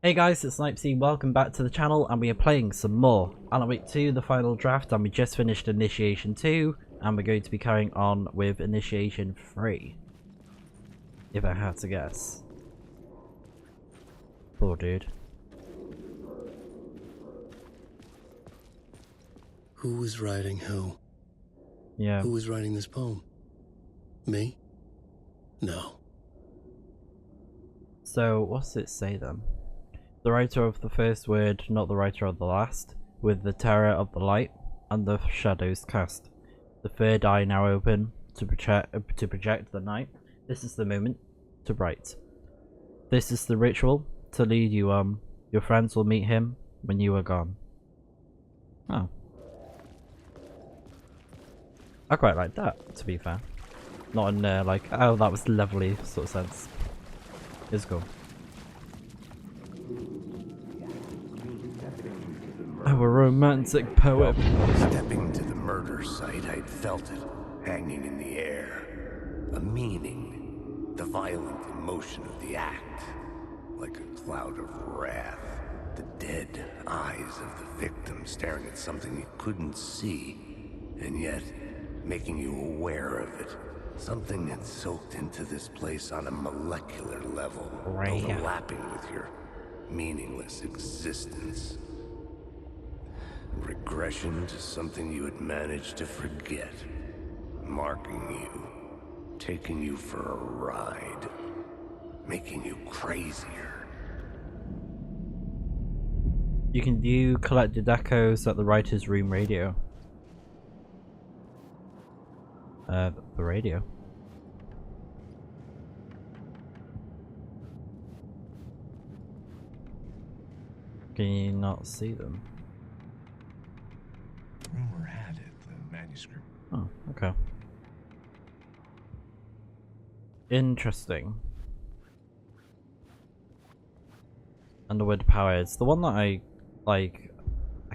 Hey guys, it's Snipezy, welcome back to the channel, and we are playing some more Alan Wake 2, the final draft, and we just finished Initiation 2, and we're going to be carrying on with Initiation 3. If I had to guess. Poor dude. Who was writing who? Yeah. Who was writing this poem? Me? No. So, what's it say then? The writer of the first word, not the writer of the last, with the terror of the light and the shadows cast. The third eye now open to project the night. This is the moment to write. This is the ritual to lead you on. Your friends will meet him when you are gone. Oh. I quite like that, to be fair. Not in like, oh that was lovely sort of sense. It's cool. I'm a romantic poet. Stepping to the murder site, I'd felt it, hanging in the air. A meaning, the violent emotion of the act. Like a cloud of wrath. The dead eyes of the victim staring at something you couldn't see, and yet making you aware of it. Something had soaked into this place on a molecular level, overlapping with your meaningless existence. Regression to something you had managed to forget. Marking you. Taking you for a ride. Making you crazier. You can view collected echoes at the writer's room radio. The radio. Can you not see them? Rumor had it, the manuscript. Oh, okay. Interesting. Underwood power. It's the one that I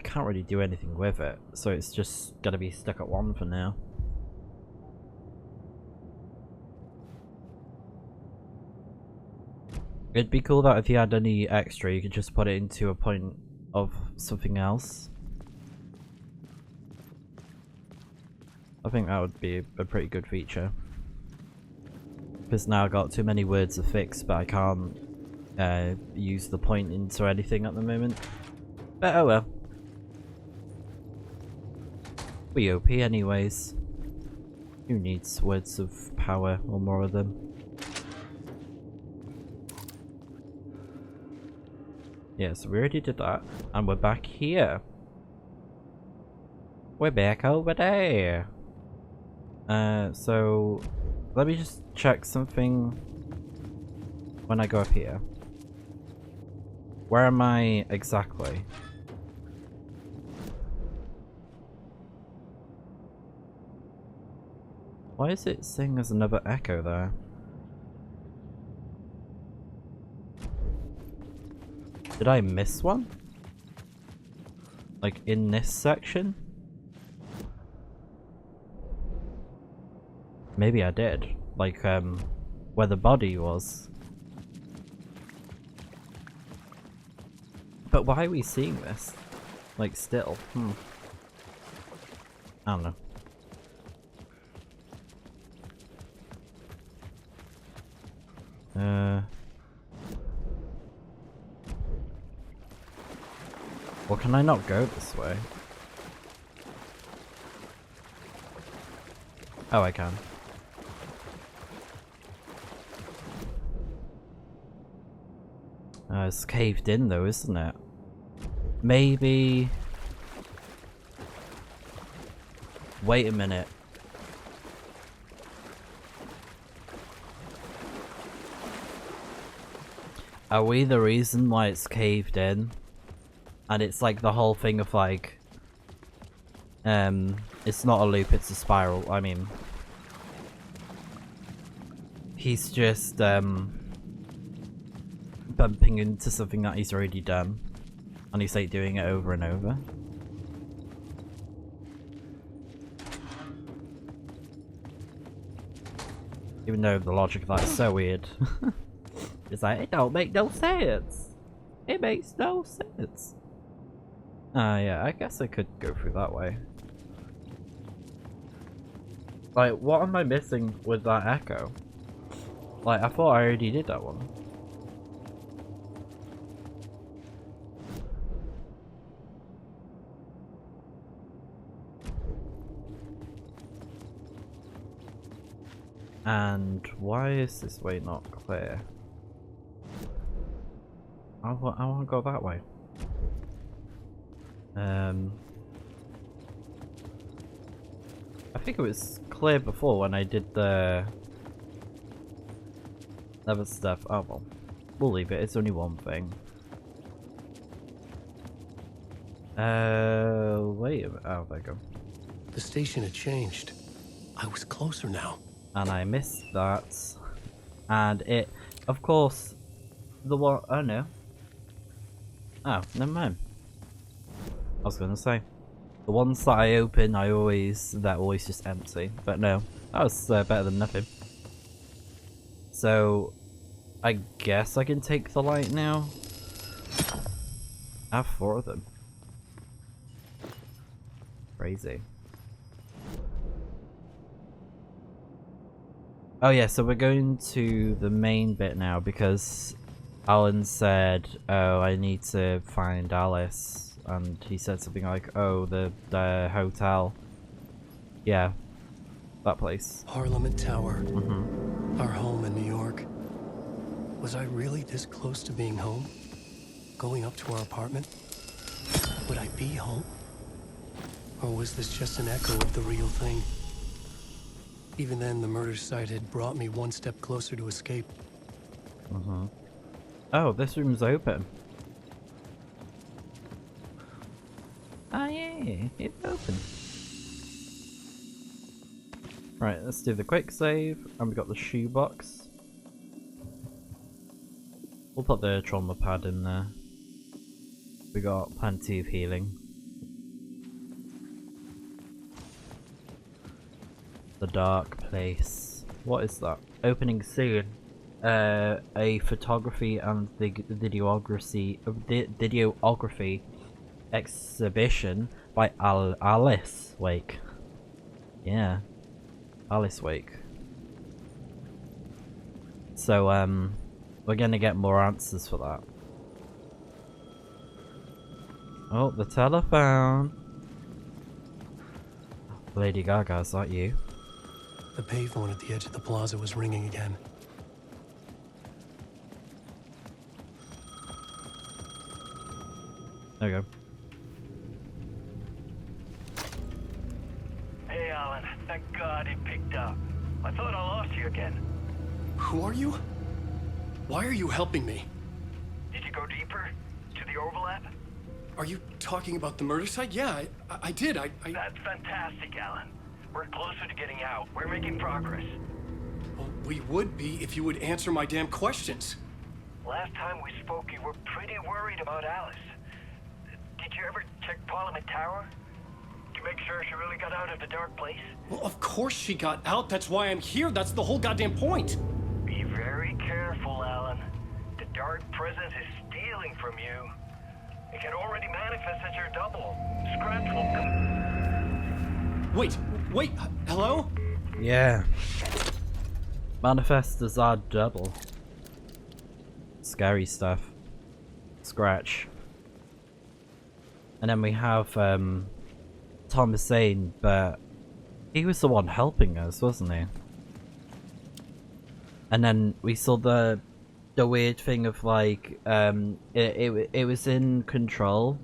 can't really do anything with it, so it's just gotta be stuck at one for now. It'd be cool that if you had any extra, you could just put it into a point of something else. I think that would be a pretty good feature. Because now I've got too many words to fix, but I can't use the point into anything at the moment. But oh well. We OP anyways. Who needs words of power or more of them? Yeah, so we already did that. And we're back here. We're back over there. So let me just check something when I go up here. Where am I exactly? Why is it saying there's another echo there? Did I miss one? Like in this section? Maybe I did. Like, where the body was. But why are we seeing this? Like, still? I don't know. Well, can I not go this way? Oh, I can. It's caved in though, isn't it? Maybe... Wait a minute. Are we the reason why it's caved in? And it's like the whole thing of like... it's not a loop, it's a spiral. I mean... He's just, bumping into something that he's already done, and he's like doing it over and over. Even though the logic of that is so weird. It's like, it don't make no sense. It makes no sense. Yeah, I guess I could go through that way. Like, what am I missing with that echo? Like, I thought I already did that one. And why is this way not clear? I want to go that way. I think it was clear before when I did the other stuff. Oh well, we'll leave it. It's only one thing. Wait a minute. Oh, there you go. The station had changed. I was closer now. And I missed that. And it, of course, the one. Oh no. Oh, never mind. I was gonna say, the ones that I open, they're always just empty. But no, that was better than nothing. So, I guess I can take the light now. I have 4 of them. Crazy. Oh yeah, so we're going to the main bit now because Alan said, oh, I need to find Alice. And he said something like, oh, the hotel. Yeah, that place. Parliament Tower. Mm-hmm. Our home in New York. Was I really this close to being home? Going up to our apartment? Would I be home? Or was this just an echo of the real thing? Even then, the murder site had brought me one step closer to escape. Mm-hmm. Oh, this room's open. Ah, yeah, it's open. Right, let's do the quick save, and we got the shoebox. We'll put the trauma pad in there. We got plenty of healing. The dark place. What is that? Opening soon. A photography and videography exhibition by Alice Wake. Yeah, Alice Wake. So we're gonna get more answers for that. Oh, the telephone. Lady Gaga, is that you? The payphone at the edge of the plaza was ringing again. There we go. Hey, Alan. Thank God it picked up. I thought I lost you again. Who are you? Why are you helping me? Did you go deeper? To the overlap? Are you talking about the murder site? Yeah, I did. That's fantastic, Alan. We're closer to getting out. We're making progress. Well, we would be if you would answer my damn questions. Last time we spoke, you were pretty worried about Alice. Did you ever check Parliament Tower? To make sure she really got out of the dark place? Well, of course she got out. That's why I'm here. That's the whole goddamn point. Be very careful, Alan. The dark presence is stealing from you. It can already manifest as your double. Scratch will come. Wait, hello? Yeah. Manifest as our double. Scary stuff. Scratch. And then we have Thomas Zane, but he was the one helping us, wasn't he? And then we saw the weird thing of like it was in Control,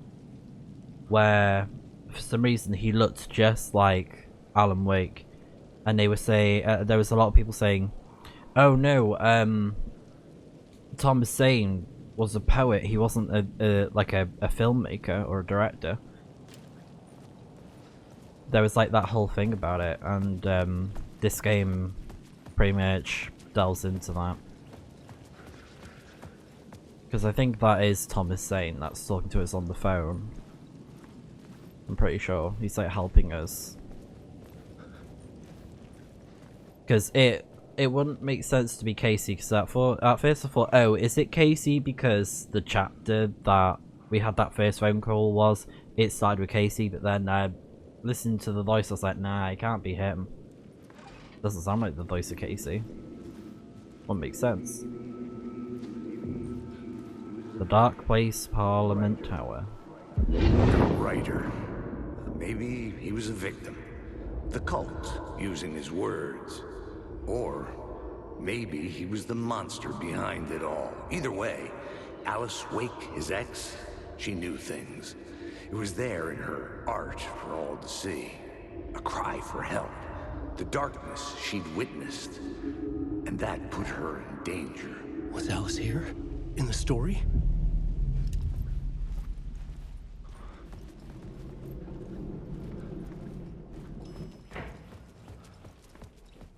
where for some reason he looked just like Alan Wake, and they were saying there was a lot of people saying, "Oh no, Thomas Zane was a poet. He wasn't like a filmmaker or a director." There was like that whole thing about it, and this game pretty much delves into that. Because I think that is Thomas Zane that's talking to us on the phone. I'm pretty sure. He's like helping us. Because it wouldn't make sense to be Casey, because at first I thought, oh, is it Casey because the chapter that we had that first phone call it started with Casey, but then listening to the voice I was like, nah, it can't be him. Doesn't sound like the voice of Casey. Wouldn't make sense. The Dark Place Parliament Tower. The writer. Maybe he was a victim. The cult, using his words. Or maybe he was the monster behind it all. Either way, Alice Wake, his ex, she knew things. It was there in her art for all to see. A cry for help. The darkness she'd witnessed. And that put her in danger. Was Alice here? In the story?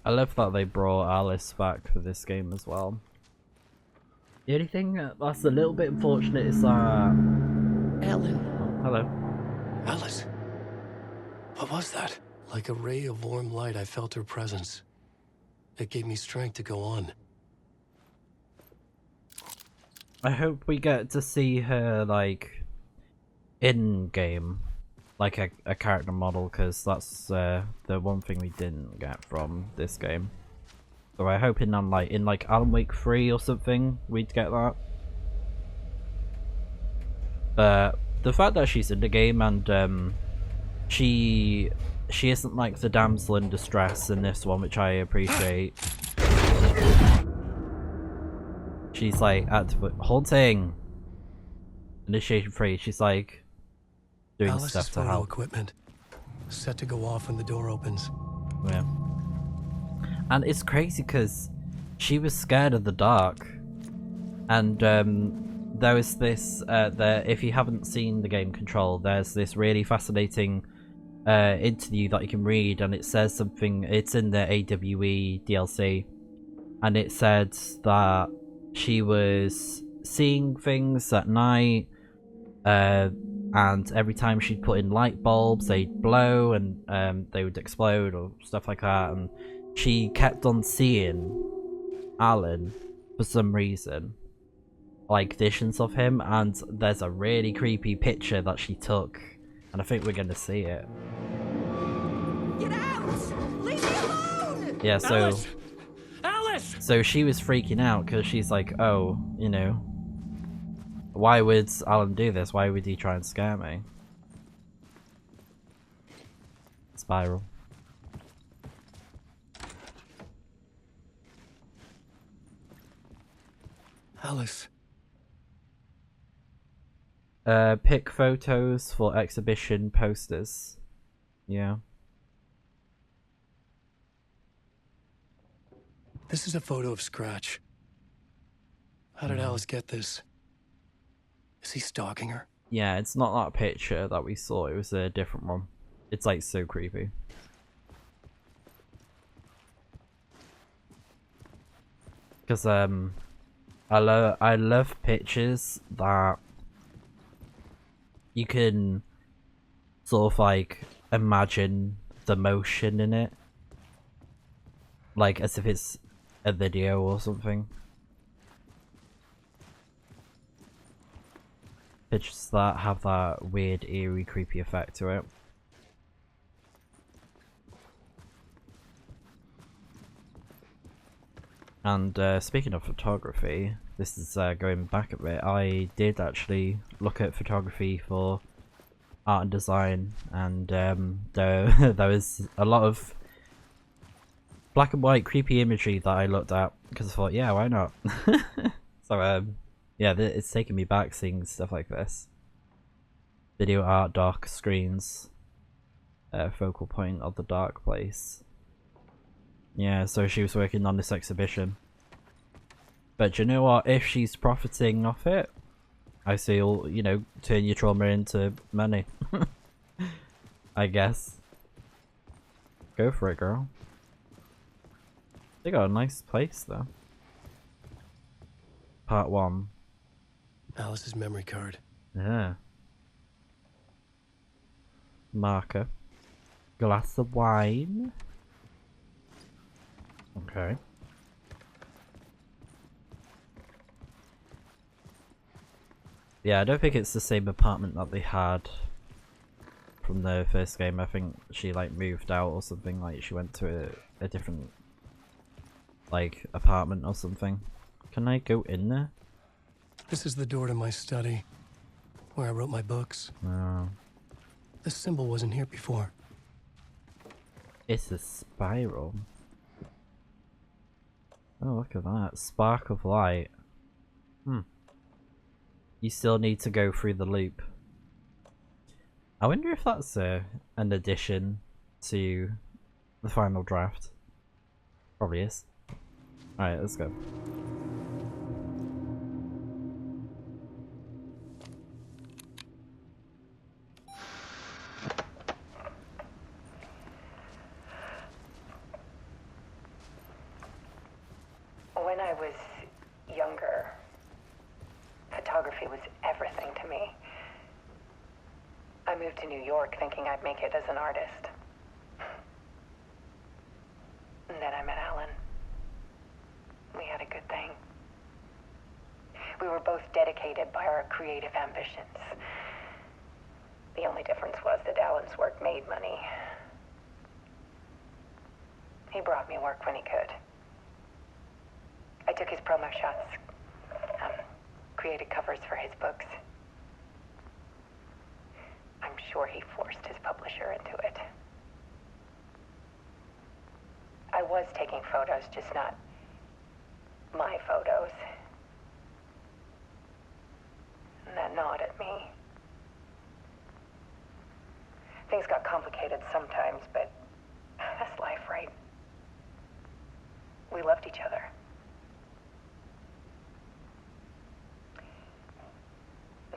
I love that they brought Alice back for this game as well. The only thing that's a little bit unfortunate is that... Alan. Oh, hello. Alice. What was that? Like a ray of warm light, I felt her presence. It gave me strength to go on. I hope we get to see her, like, in-game. Like a character model, because that's the one thing we didn't get from this game. So I'm hoping on in Alan Wake 3 or something we'd get that. But the fact that she's in the game and she isn't like the damsel in distress in this one, which I appreciate. She's like active haunting. Initiation 3, she's like doing Alice's stuff to photo help. equipment set to go off when the door opens. Yeah. And it's crazy because she was scared of the dark. And there was this, if you haven't seen the game Control, there's this really fascinating interview that you can read, and it says something, it's in the AWE DLC, and it said that she was seeing things at night, and every time she'd put in light bulbs, they'd blow and they would explode or stuff like that, and she kept on seeing Alan for some reason, like visions of him, and there's a really creepy picture that she took, and I think we're gonna see it. Get out! Leave me alone! Yeah, so Alice! Alice! so she was freaking out because she's like, oh, you know, why would Alan do this? Why would he try and scare me? Spiral. Alice. Pick photos for exhibition posters. Yeah. This is a photo of Scratch. How did Alice get this? Is he stalking her? Yeah, it's not that picture that we saw, it was a different one. It's like so creepy. Because I love pictures that you can sort of like imagine the motion in it. Like as if it's a video or something. Pictures that have that weird, eerie, creepy effect to it. And speaking of photography, this is going back a bit. I did actually look at photography for art and design, and there was a lot of black and white creepy imagery that I looked at because I thought, yeah, why not? So yeah, it's taking me back seeing stuff like this. Video art, dark screens, focal point of the dark place. Yeah, so she was working on this exhibition. But do you know what? If she's profiting off it, I say, you know, turn your trauma into money. I guess. Go for it, girl. They got a nice place, though. Part 1. Alice's memory card. Yeah. Marker. Glass of wine. Okay. Yeah, I don't think it's the same apartment that they had from the first game. I think she like moved out or something, like she went to a different like apartment or something. Can I go in there? This is the door to my study, where I wrote my books. No. This symbol wasn't here before. It's a spiral. Oh, look at that. Spark of light. You still need to go through the loop. I wonder if that's an addition to the final draft. Probably is. Alright, let's go. When I was younger, photography was everything to me. I moved to New York thinking I'd make it as an artist. And then I met Alan. We had a good thing. We were both dedicated by our creative ambitions. The only difference was that Alan's work made money. He brought me work when he could. I took his promo shots, created covers for his books. I'm sure he forced his publisher into it. I was taking photos, just not my photos. And that gnawed at me. Things got complicated sometimes, but that's life, right? We loved each other.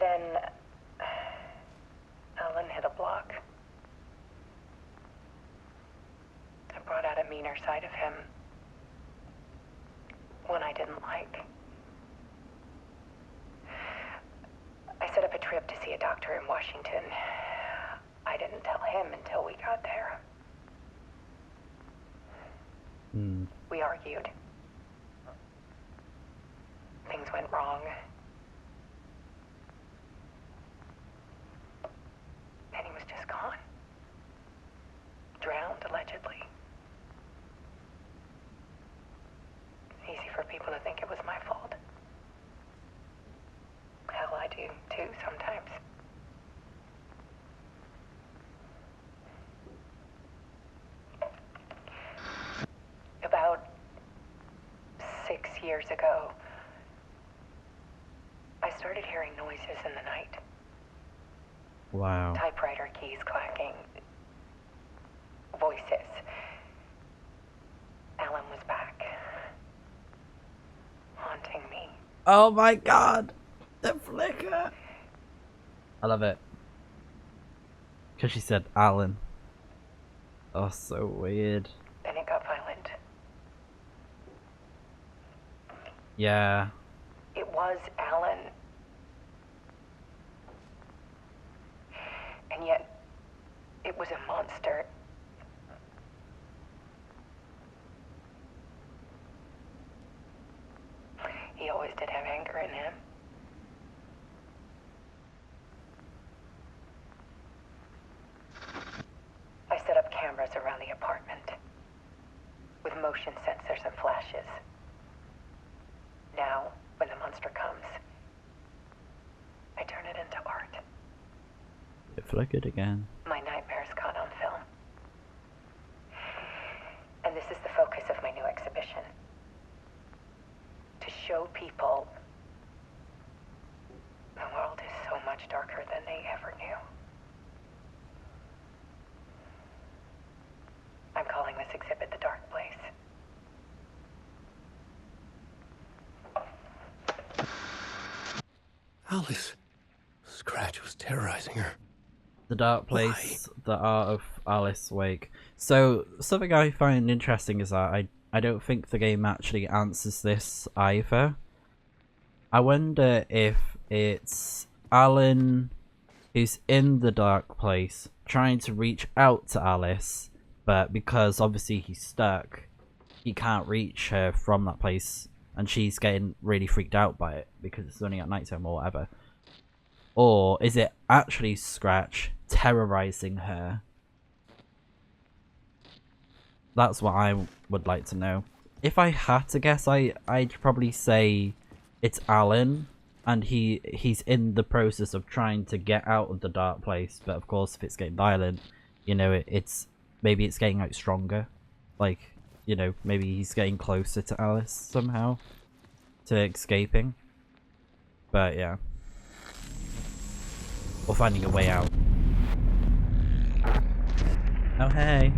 Then Alan hit a block. I brought out a meaner side of him. One I didn't like. I set up a trip to see a doctor in Washington. I didn't tell him until we got there. We argued. Things went wrong. And he was just gone. Drowned, allegedly. It's easy for people to think it was my fault. Hell, I do too sometimes. About 6 years ago, I started hearing noises in the night. Wow. Typewriter keys clacking. Voices. Alan was back. Haunting me. Oh my god! The flicker! I love it. Because she said Alan. Oh, so weird. Then it got violent. Yeah. It was Alan. And yet, it was a monster. He always did have anger in him. I set up cameras around the apartment with motion sensors and flashes. Now, when the monster comes, I turn it into art. It flickered again. My nightmares caught on film. And this is the focus of my new exhibition. To show people the world is so much darker than they ever knew. I'm calling this exhibit The Dark Place. Alice. Scratch was terrorizing her. The Dark Place, The Art of Alice Wake. So, something I find interesting is that I don't think the game actually answers this either. I wonder if it's Alan who's in the Dark Place trying to reach out to Alice, but because obviously he's stuck, he can't reach her from that place, and she's getting really freaked out by it because it's only at nighttime or whatever. Or is it actually Scratch terrorizing her? That's what I would like to know. If I had to guess, I'd probably say it's Alan, and he's in the process of trying to get out of the dark place. But of course, if it's getting violent, you know, it's maybe it's getting like stronger. Like, you know, maybe he's getting closer to Alice somehow, to escaping. But yeah, or finding a way out. Oh hey.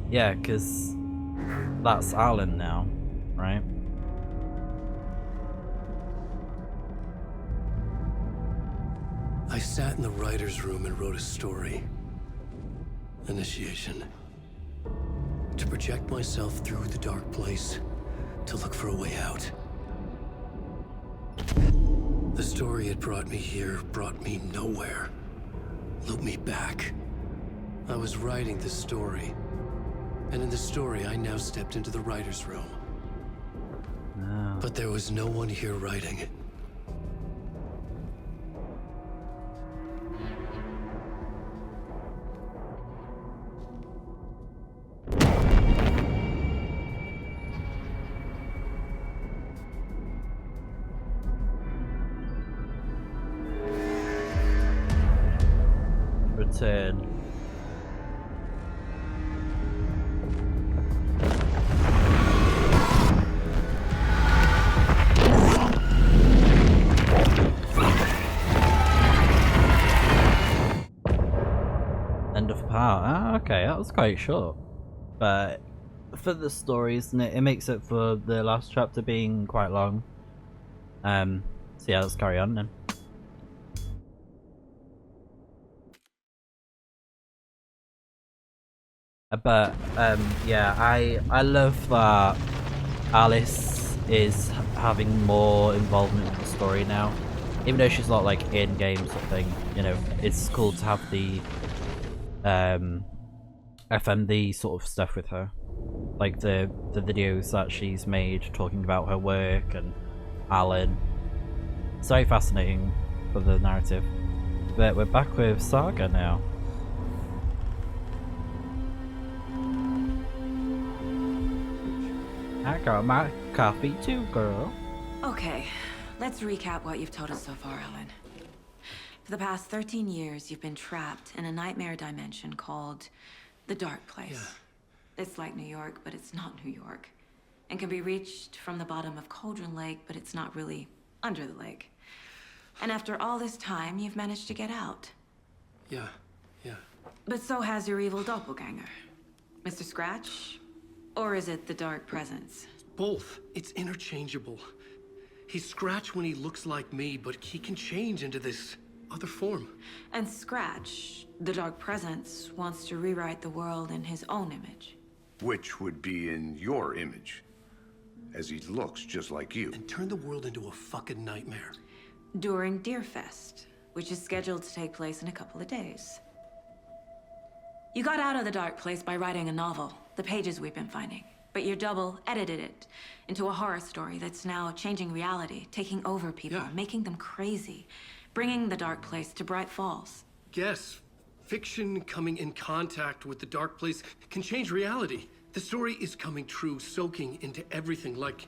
Yeah, because that's Alan now, right? I sat in the writer's room and wrote a story. Initiation. To project myself through the dark place, to look for a way out. The story it brought me here brought me nowhere. Looped me back. I was writing the story. And in the story, I now stepped into the writer's room. Oh. But there was no one here writing it. Return. End of part. Ah, okay, that was quite short. But for the story, isn't it? It makes it for the last chapter being quite long. So yeah, let's carry on then. But yeah, I love that Alice is having more involvement in the story now, even though she's not like in game sort of thing. You know, it's cool to have the FMV sort of stuff with her, like the videos that she's made talking about her work and Alan. It's very fascinating for the narrative. But we're back with Saga now. I got my coffee too, girl. Okay, let's recap what you've told us so far, Alan. For the past 13 years, you've been trapped in a nightmare dimension called the Dark Place. Yeah. It's like New York, but it's not New York. And can be reached from the bottom of Cauldron Lake, but it's not really under the lake. And after all this time, you've managed to get out. Yeah. But so has your evil doppelganger. Mr. Scratch? Or is it the Dark Presence? Both. It's interchangeable. He's Scratch when he looks like me, but he can change into this other form. And Scratch, the Dark Presence, wants to rewrite the world in his own image. Which would be in your image, as he looks just like you. And turn the world into a fucking nightmare. During Deerfest, which is scheduled to take place in a couple of days. You got out of the Dark Place by writing a novel, the pages we've been finding. But your double edited it into a horror story that's now changing reality, taking over people, making them crazy, bringing the Dark Place to Bright Falls. Yes, fiction coming in contact with the Dark Place can change reality. The story is coming true, soaking into everything like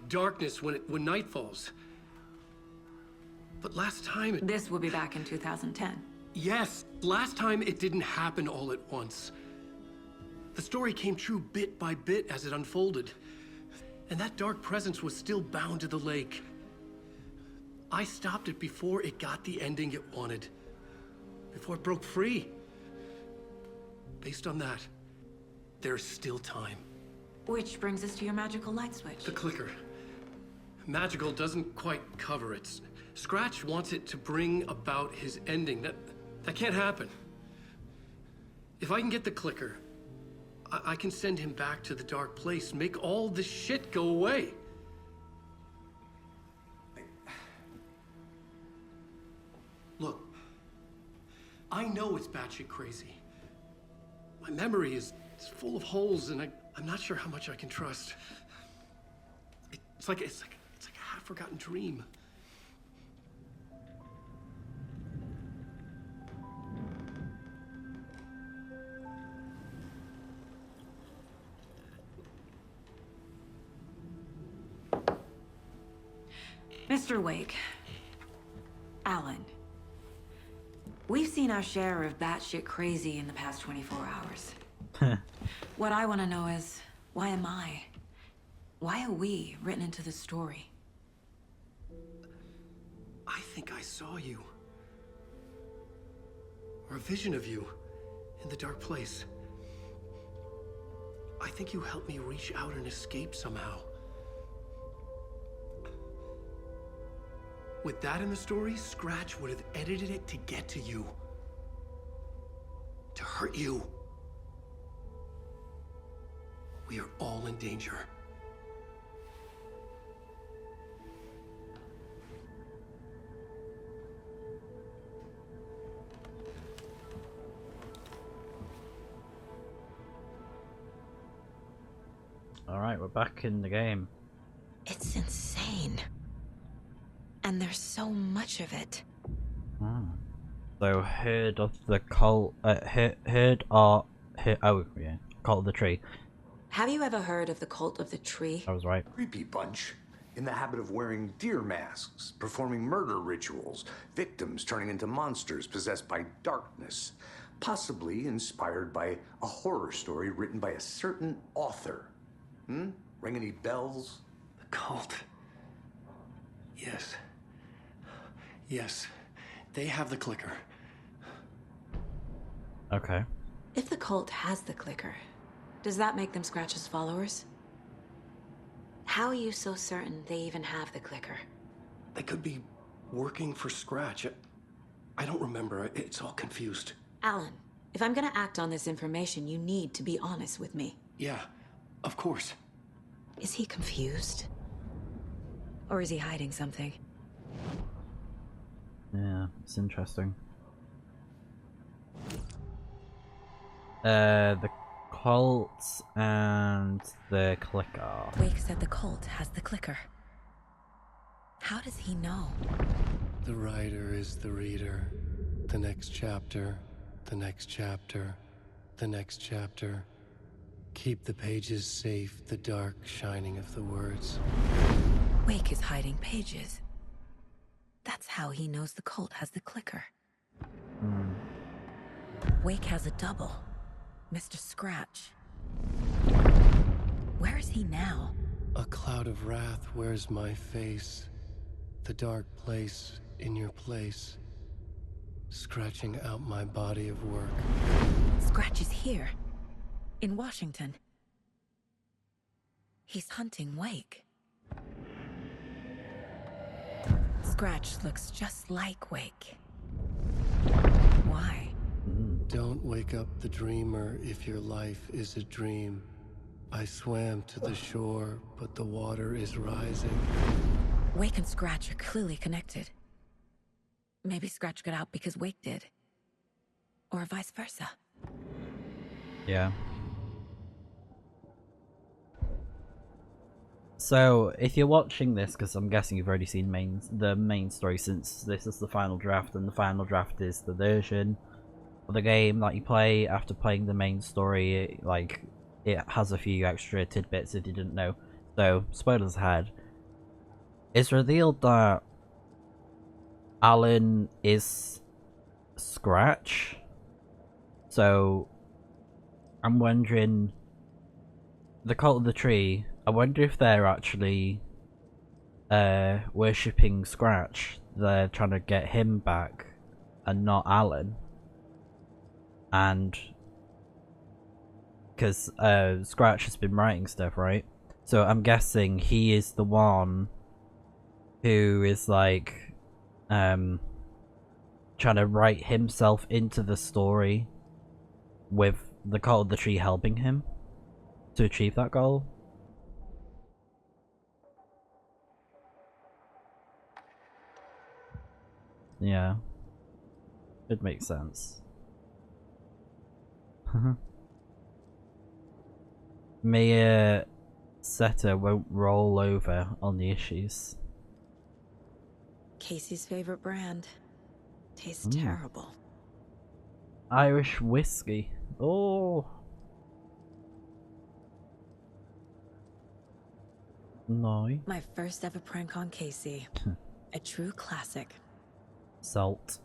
darkness when night falls. But last time This will be back in 2010. Yes, last time it didn't happen all at once. The story came true bit by bit as it unfolded. And that dark presence was still bound to the lake. I stopped it before it got the ending it wanted. Before it broke free. Based on that, there's still time. Which brings us to your magical light switch. The clicker. Magical doesn't quite cover it. Scratch wants it to bring about his ending. That can't happen. If I can get the clicker, I can send him back to the Dark Place, make all this shit go away. Look, I know it's batshit crazy. My memory is It's full of holes, and I'm not sure how much I can trust. It's like a half-forgotten dream. Mr. Wake. Alan. We've seen our share of batshit crazy in the past 24 hours. What I want to know is, why am I? Why are we written into the story? I think I saw you. Or a vision of you in the dark place. I think you helped me reach out and escape somehow. With that in the story, Scratch would have edited it to get to you. To hurt you. We are all in danger. Alright, we're back in the game. It's insane. And there's so much of it. So, Herd of the Cult, oh yeah, Cult of the Tree. Have you ever heard of the Cult of the Tree? I was right. Creepy bunch. In the habit of wearing deer masks, performing murder rituals, victims turning into monsters possessed by darkness, possibly inspired by a horror story written by a certain author. Ring any bells? The cult. Yes. Yes. They have the clicker. Okay. If the cult has the clicker, does that make them Scratch's followers? How are you so certain they even have the clicker? They could be working for Scratch. I don't remember. It's all confused. Alan, if I'm gonna act on this information, you need to be honest with me. Yeah, of course. Is he confused? Or is he hiding something? Yeah, it's interesting. The cult and the clicker. Wake said the cult has the clicker. How does he know? The writer is the reader. The next chapter, the next chapter, the next chapter. Keep the pages safe, the dark shining of the words. Wake is hiding pages. That's how he knows the cult has the clicker. Wake has a double. Mr. Scratch. Where is he now? A cloud of wrath wears my face. The dark place in your place. Scratching out my body of work. Scratch is here. In Washington. He's hunting Wake. Scratch looks just like Wake. Why? Don't wake up the dreamer if your life is a dream. I swam to the shore, but the water is rising. Wake and Scratch are clearly connected. Maybe Scratch got out because Wake did. Or vice versa. Yeah. So, if you're watching this, because I'm guessing you've already seen the main story, since this is the final draft, and the final draft is the version of the game that you play after playing the main story, it has a few extra tidbits if you didn't know. So, spoilers ahead. It's revealed that Alan is Scratch. So, I'm wondering, the Cult of the Tree, I wonder if they're actually worshipping Scratch. They're trying to get him back and not Alan. And because Scratch has been writing stuff, right? So I'm guessing he is the one who is like trying to write himself into the story with the Cult of the Tree helping him to achieve that goal. Yeah, it makes sense. Mayor Setter won't roll over on the issues. Casey's favorite brand. Tastes terrible. Irish whiskey. Oh. No. My first ever prank on Casey. A true classic. Salt.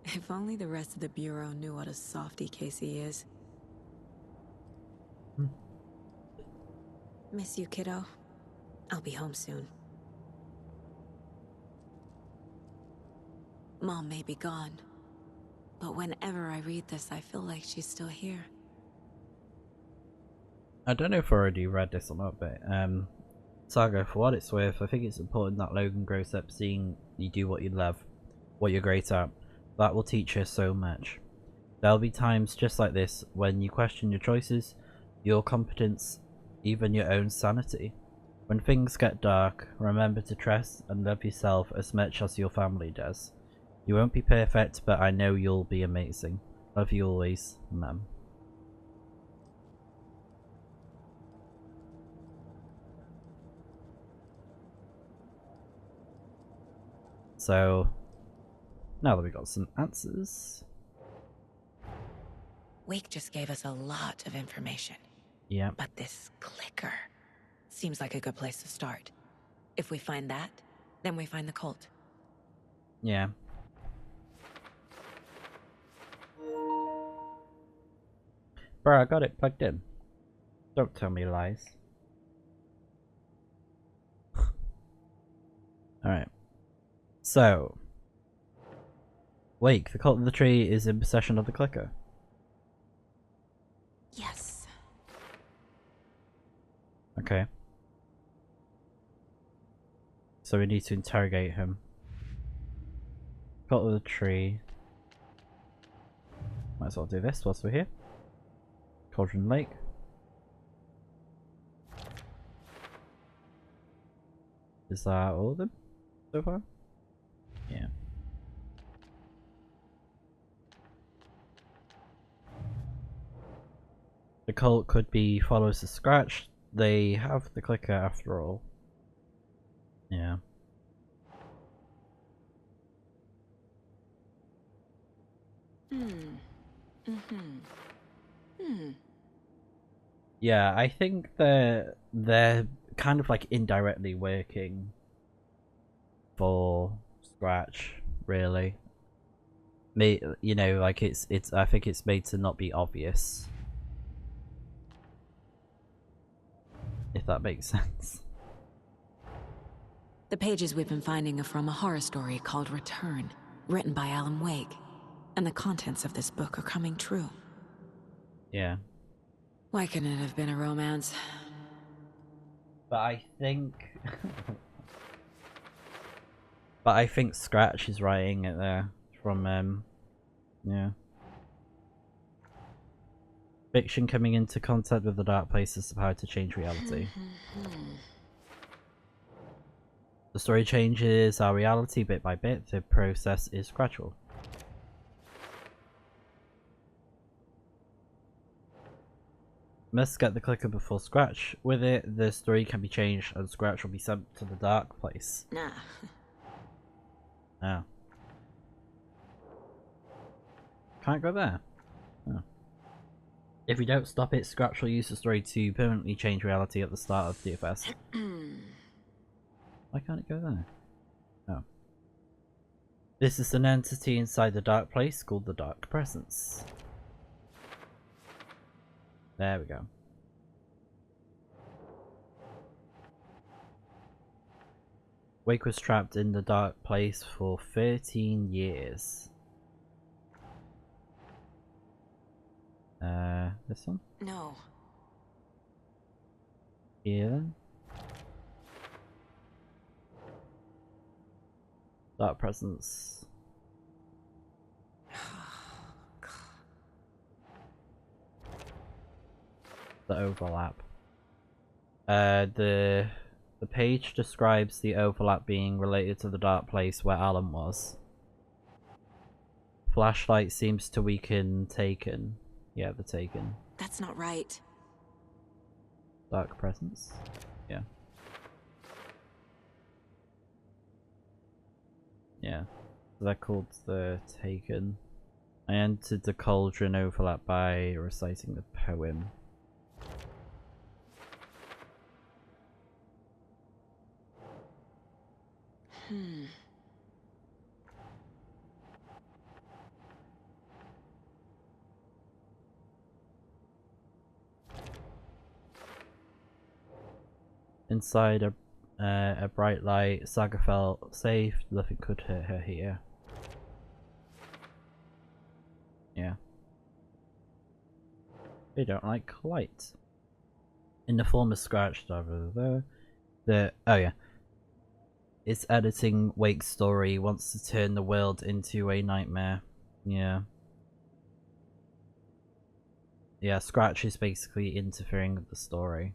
If only the rest of the Bureau knew what a softie Casey is. Miss you, kiddo. I'll be home soon. Mom may be gone, but whenever I read this, I feel like she's still here. I don't know if I already read this or not, but Saga, for what it's worth, I think it's important that Logan grows up seeing you do what you love, what you're great at. That will teach her so much. There'll be times just like this when you question your choices, your competence, even your own sanity. When things get dark, remember to trust and love yourself as much as your family does. You won't be perfect, but I know you'll be amazing. Love you always, Mum. So, now that we got some answers. Wake just gave us a lot of information. Yeah. But this clicker seems like a good place to start. If we find that, then we find the cult. Yeah. Bro, I got it plugged in. Don't tell me lies. Alright. So. Wake, the cult of the tree is in possession of the clicker. Yes. Okay. So we need to interrogate him. Cult of the tree. Might as well do this whilst we're here. Cauldron Lake. Is that all of them so far? Yeah. The cult could be followers of Scratch. They have the clicker after all. Yeah. Yeah, I think they're kind of like indirectly working for Scratch, really. You know, like it's I think it's made to not be obvious. If that makes sense. The pages we've been finding are from a horror story called Return, written by Alan Wake. And the contents of this book are coming true. Yeah. Why couldn't it have been a romance? But I think but I think Scratch is writing it there from yeah. Fiction coming into contact with the dark places of how to change reality. The story changes our reality bit by bit. The process is gradual. Must get the clicker before Scratch. With it, the story can be changed and Scratch will be sent to the dark place. Nah. Oh. Can't go there. Oh. If we don't stop it, Scratch will use the story to permanently change reality at the start of DFS. Why can't it go there? Oh. This is an entity inside the dark place called the Dark Presence. There we go. Wake was trapped in the dark place for 13 years. This one? No. Here then? Dark Presence. The overlap. The page describes the overlap being related to the dark place where Alan was. Flashlight seems to weaken Taken. Yeah, the Taken. That's not right. Dark Presence. Yeah. Yeah. So they're called the Taken. I entered the cauldron overlap by reciting the poem. Inside a bright light, Saga felt safe. Nothing could hurt her here. Yeah. They don't like light. In the form of Scratch, oh yeah. It's editing Wake's story, wants to turn the world into a nightmare. Yeah. Yeah, Scratch is basically interfering with the story.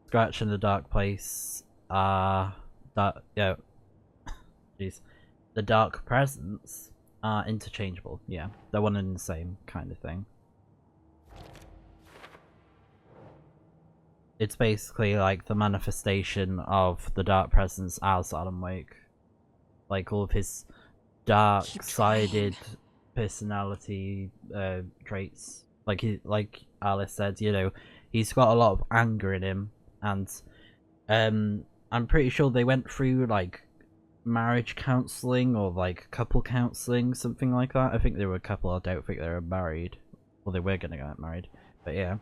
Scratch and the Dark Place are jeez. The Dark Presence are interchangeable, yeah. They're one and the same kind of thing. It's basically like the manifestation of the Dark Presence as Alan Wake. Like all of his dark-sided personality traits. Like Alice said, you know, he's got a lot of anger in him, and I'm pretty sure they went through like marriage counseling or like couple counseling, something like that. I think they were a couple. I don't think they were married, well, they were gonna get married, but yeah.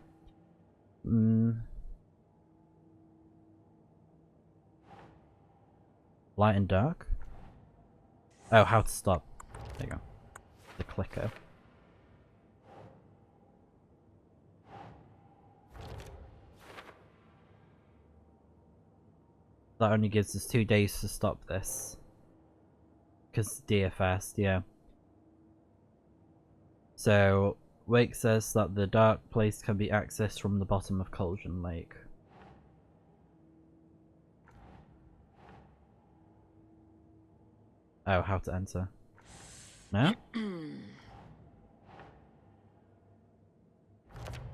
Light and dark. Oh, how to stop. There you go. The clicker. That only gives us 2 days to stop this. Because DFS, yeah. So, Wake says that the dark place can be accessed from the bottom of Cauldron Lake. Oh, how to enter. No?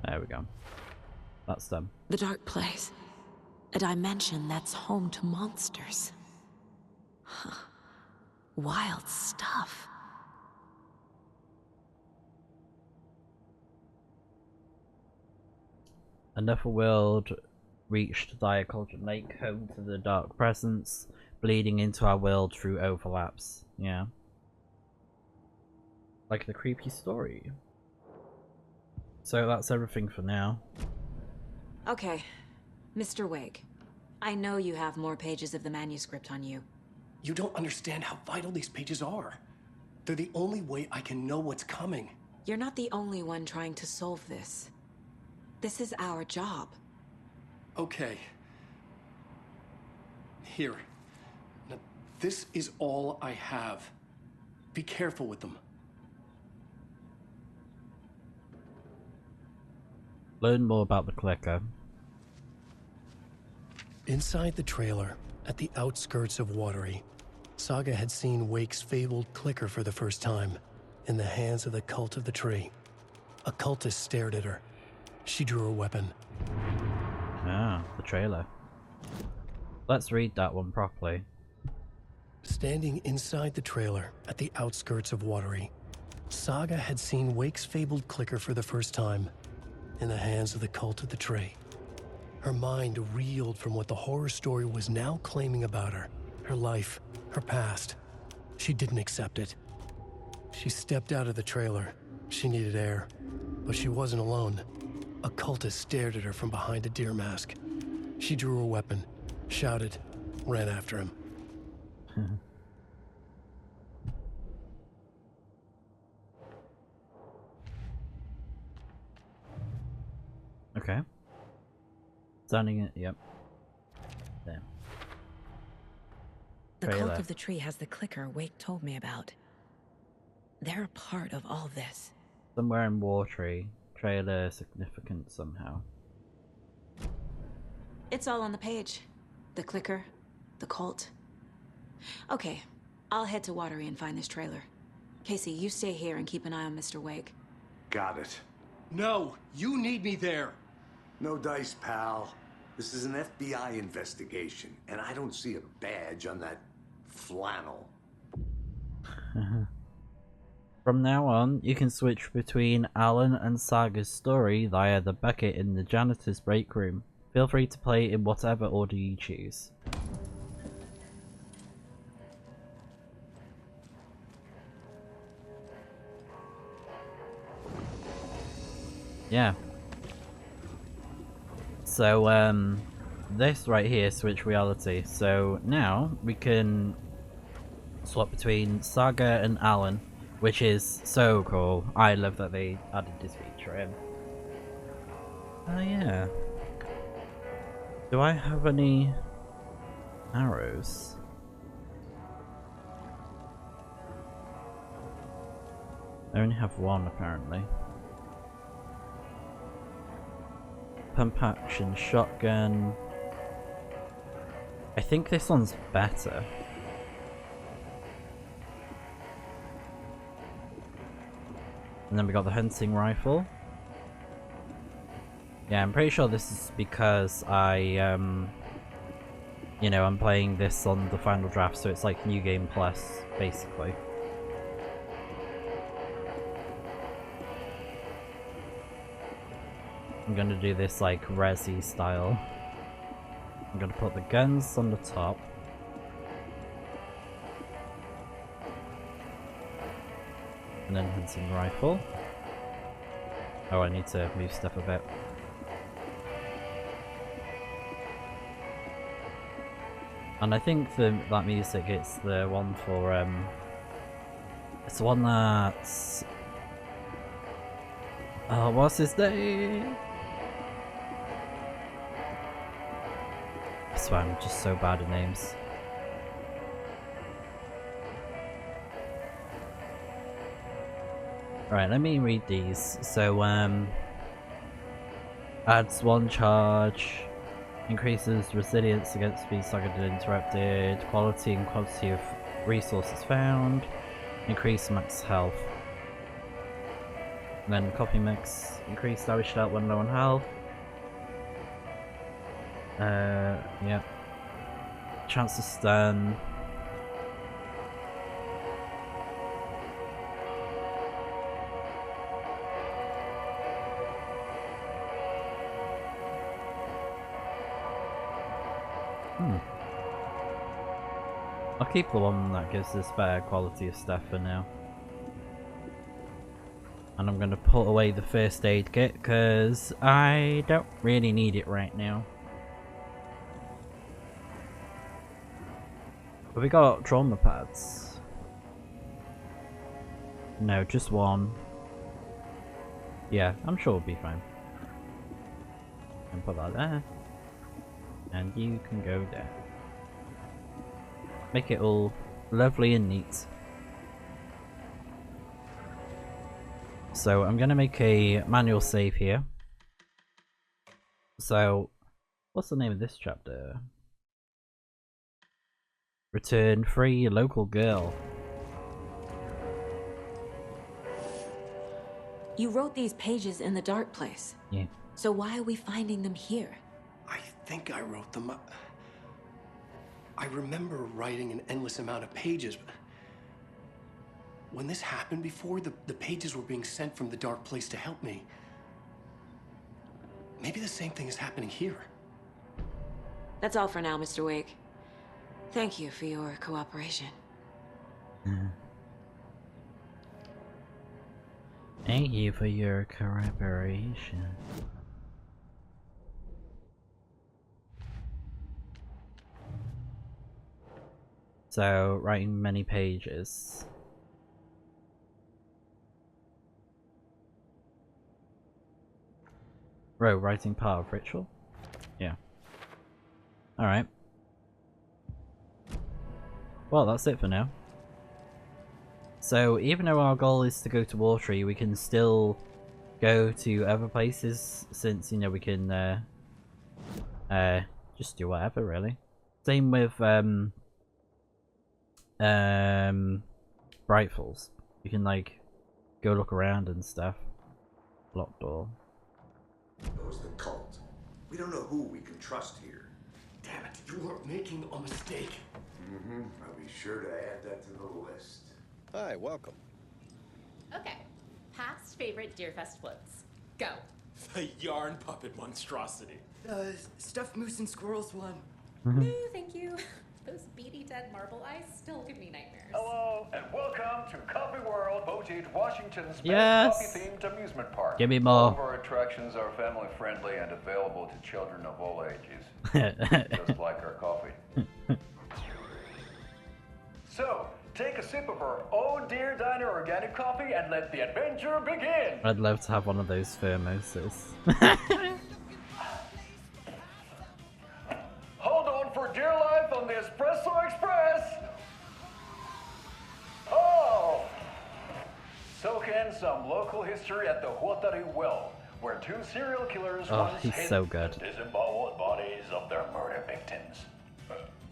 There we go. That's done. The dark place. A dimension that's home to monsters. Huh. Wild stuff. Another world reached Dire Cauldron Lake, home to the Dark Presence, bleeding into our world through overlaps. Yeah. Like the creepy story. So that's everything for now. Okay. Mr. Wake, I know you have more pages of the manuscript on you. You don't understand how vital these pages are. They're the only way I can know what's coming. You're not the only one trying to solve this. This is our job. Okay. Here. Now, this is all I have. Be careful with them. Learn more about the clicker. Inside the trailer, at the outskirts of Watery, Saga had seen Wake's fabled clicker for the first time, in the hands of the Cult of the Tree. A cultist stared at her. She drew a weapon. Ah, the trailer. Let's read that one properly. Standing inside the trailer, at the outskirts of Watery, Saga had seen Wake's fabled clicker for the first time, in the hands of the Cult of the Tree. Her mind reeled from what the horror story was now claiming about her, her life, her past. She didn't accept it. She stepped out of the trailer. She needed air, but she wasn't alone. A cultist stared at her from behind a deer mask. She drew her weapon, shouted, ran after him. Okay. Standing it, yep. There. The Trailer. Cult of the Tree has the clicker Wake told me about. They're a part of all this. Somewhere in Watery. Trailer significant somehow. It's all on the page. The clicker? The cult? Okay, I'll head to Watery and find this trailer. Casey, you stay here and keep an eye on Mr. Wake. Got it. No, you need me there. No dice, pal. This is an FBI investigation, and I don't see a badge on that flannel. From now on, you can switch between Alan and Saga's story via the bucket in the janitor's break room. Feel free to play in whatever order you choose. Yeah. So, this right here, switch reality. So now we can swap between Saga and Alan, which is so cool. I love that they added this feature in. Oh yeah. Do I have any arrows? I only have one apparently. Pump action shotgun. I think this one's better. And then we got the hunting rifle. Yeah, I'm pretty sure this is because I, you know, I'm playing this on the final draft, so it's like New Game Plus, basically. I'm gonna do this like Resi style. I'm gonna put the guns on the top. And then hunting rifle. Oh, I need to move stuff a bit. And I think that music is the one for it's the one that's what's his name? I swear I'm just so bad at names. Right, let me read these. So, adds 1 charge, increases resilience against being targeted and interrupted, quality and quantity of resources found, increase max health. And then copy mix, increase damage dealt when low on health. Yeah. Chance to stun. I'll keep the one that gives us better quality of stuff for now. And I'm going to put away the first aid kit because I don't really need it right now. Have we got trauma pads? No, just one. Yeah, I'm sure we'll be fine. And put that there. And you can go there. Make it all lovely and neat. So I'm gonna make a manual save here. So, what's the name of this chapter? Return free local girl. You wrote these pages in the dark place. Yeah. So why are we finding them here? I think I wrote them up. I remember writing an endless amount of pages, but when this happened before, the pages were being sent from the dark place to help me. Maybe the same thing is happening here. That's all for now, Mr. Wake. Thank you for your cooperation. Thank you for your cooperation. So, writing many pages. Bro, writing part of ritual? Yeah. Alright. Well, that's it for now. So, even though our goal is to go to Watery, we can still go to other places, since, you know, we can, just do whatever, really. Same with Bright Falls. You can like go look around and stuff. Locked door. Goes the cult. We don't know who we can trust here. Damn it, you are making a mistake. I'll be sure to add that to the list. Hi, welcome. Okay, past favorite Deerfest floats. Go. The yarn puppet monstrosity. Stuffed moose and squirrels one. No, thank you. Those beady dead marble eyes still give me nightmares. Hello, and welcome to Coffee World, voted Washington's Yes. best coffee-themed amusement park. Give me All of more. our attractions are family-friendly and available to children of all ages, just like our coffee. So, take a sip of our Oh Dear Diner organic coffee and let the adventure begin! I'd love to have one of those thermoses. Hold on for dear life on the Espresso Express! Oh! Soak in some local history at the Huatari Well, where two serial killers Oh, once he's hid so good. the disemboweled bodies of their murder victims.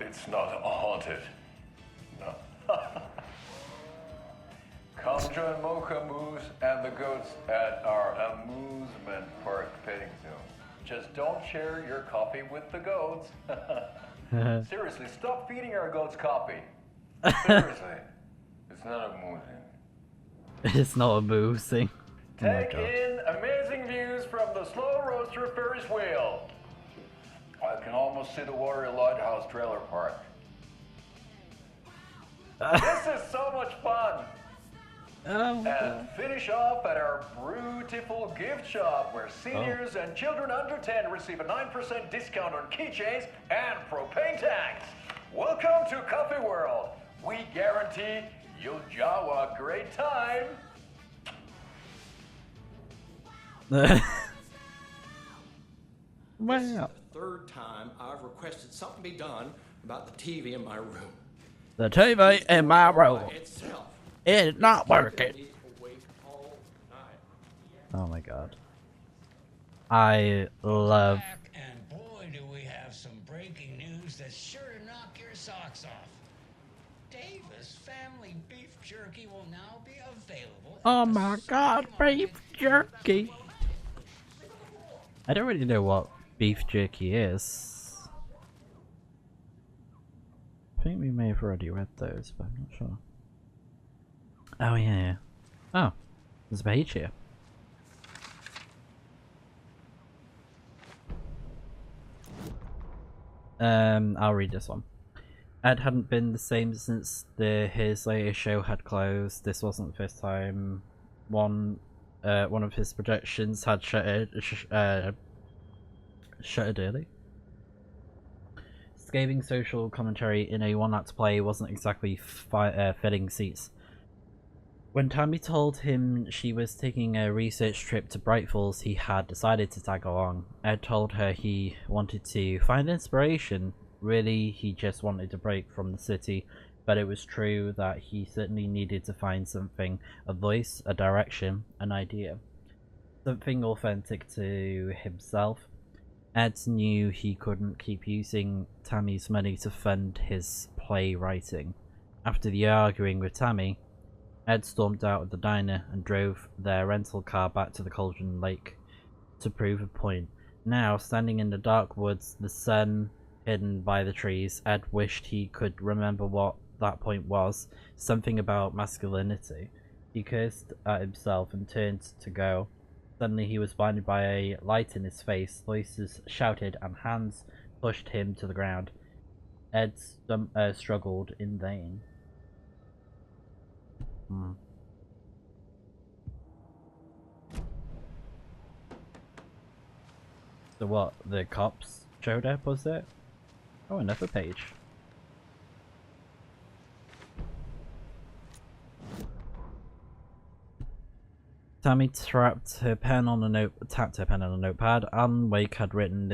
It's not haunted. No. Come join Mocha Moose and the goats at our amusement park petting zoo. Just don't share your coffee with the goats. Seriously, stop feeding our goats coffee. Seriously, it's not amusing. It's not amusing. Oh my Take god. in amazing views from the slow roaster Ferris wheel. I can almost see the Warrior Lighthouse trailer park. This is so much fun. Oh, And finish off at our beautiful gift shop where seniors and children under 10 receive a 9% discount on keychains and propane tanks. Welcome to Coffee World. We guarantee you'll jaw a great time. wow. This is the third time I've requested something be done about the TV in my room. The TV in my room Itself. is not working. Keep me awake all night. Oh my god. I love. And boy, do we have some breaking news that's sure to knock your socks off. Davis Family Beef Jerky will now be available. Oh my god, beef jerky. I don't really know what beef jerky is. I think we may have already read those, but I'm not sure. Oh yeah. Oh, there's a page here. I'll read this one. Ed hadn't been the same since his latest show had closed. This wasn't the first time one of his projections had shuttered early. Scathing social commentary in a one-act play wasn't exactly filling seats. When Tammy told him she was taking a research trip to Bright Falls, he had decided to tag along. Ed told her he wanted to find inspiration. Really, he just wanted a break from the city, but it was true that he certainly needed to find something, a voice, a direction, an idea. Something authentic to himself. Ed knew he couldn't keep using Tammy's money to fund his playwriting. After the arguing with Tammy, Ed stormed out of the diner and drove their rental car back to the Cauldron Lake to prove a point. Now, standing in the dark woods, the sun hidden by the trees, Ed wished he could remember what that point was. Something about masculinity. He cursed at himself and turned to go. Suddenly he was blinded by a light in his face. Voices shouted and hands pushed him to the ground. Ed struggled in vain. So what, the cops showed up, was it? Oh, another page. Tammy tapped her pen on a notepad. Alan Wake had ridden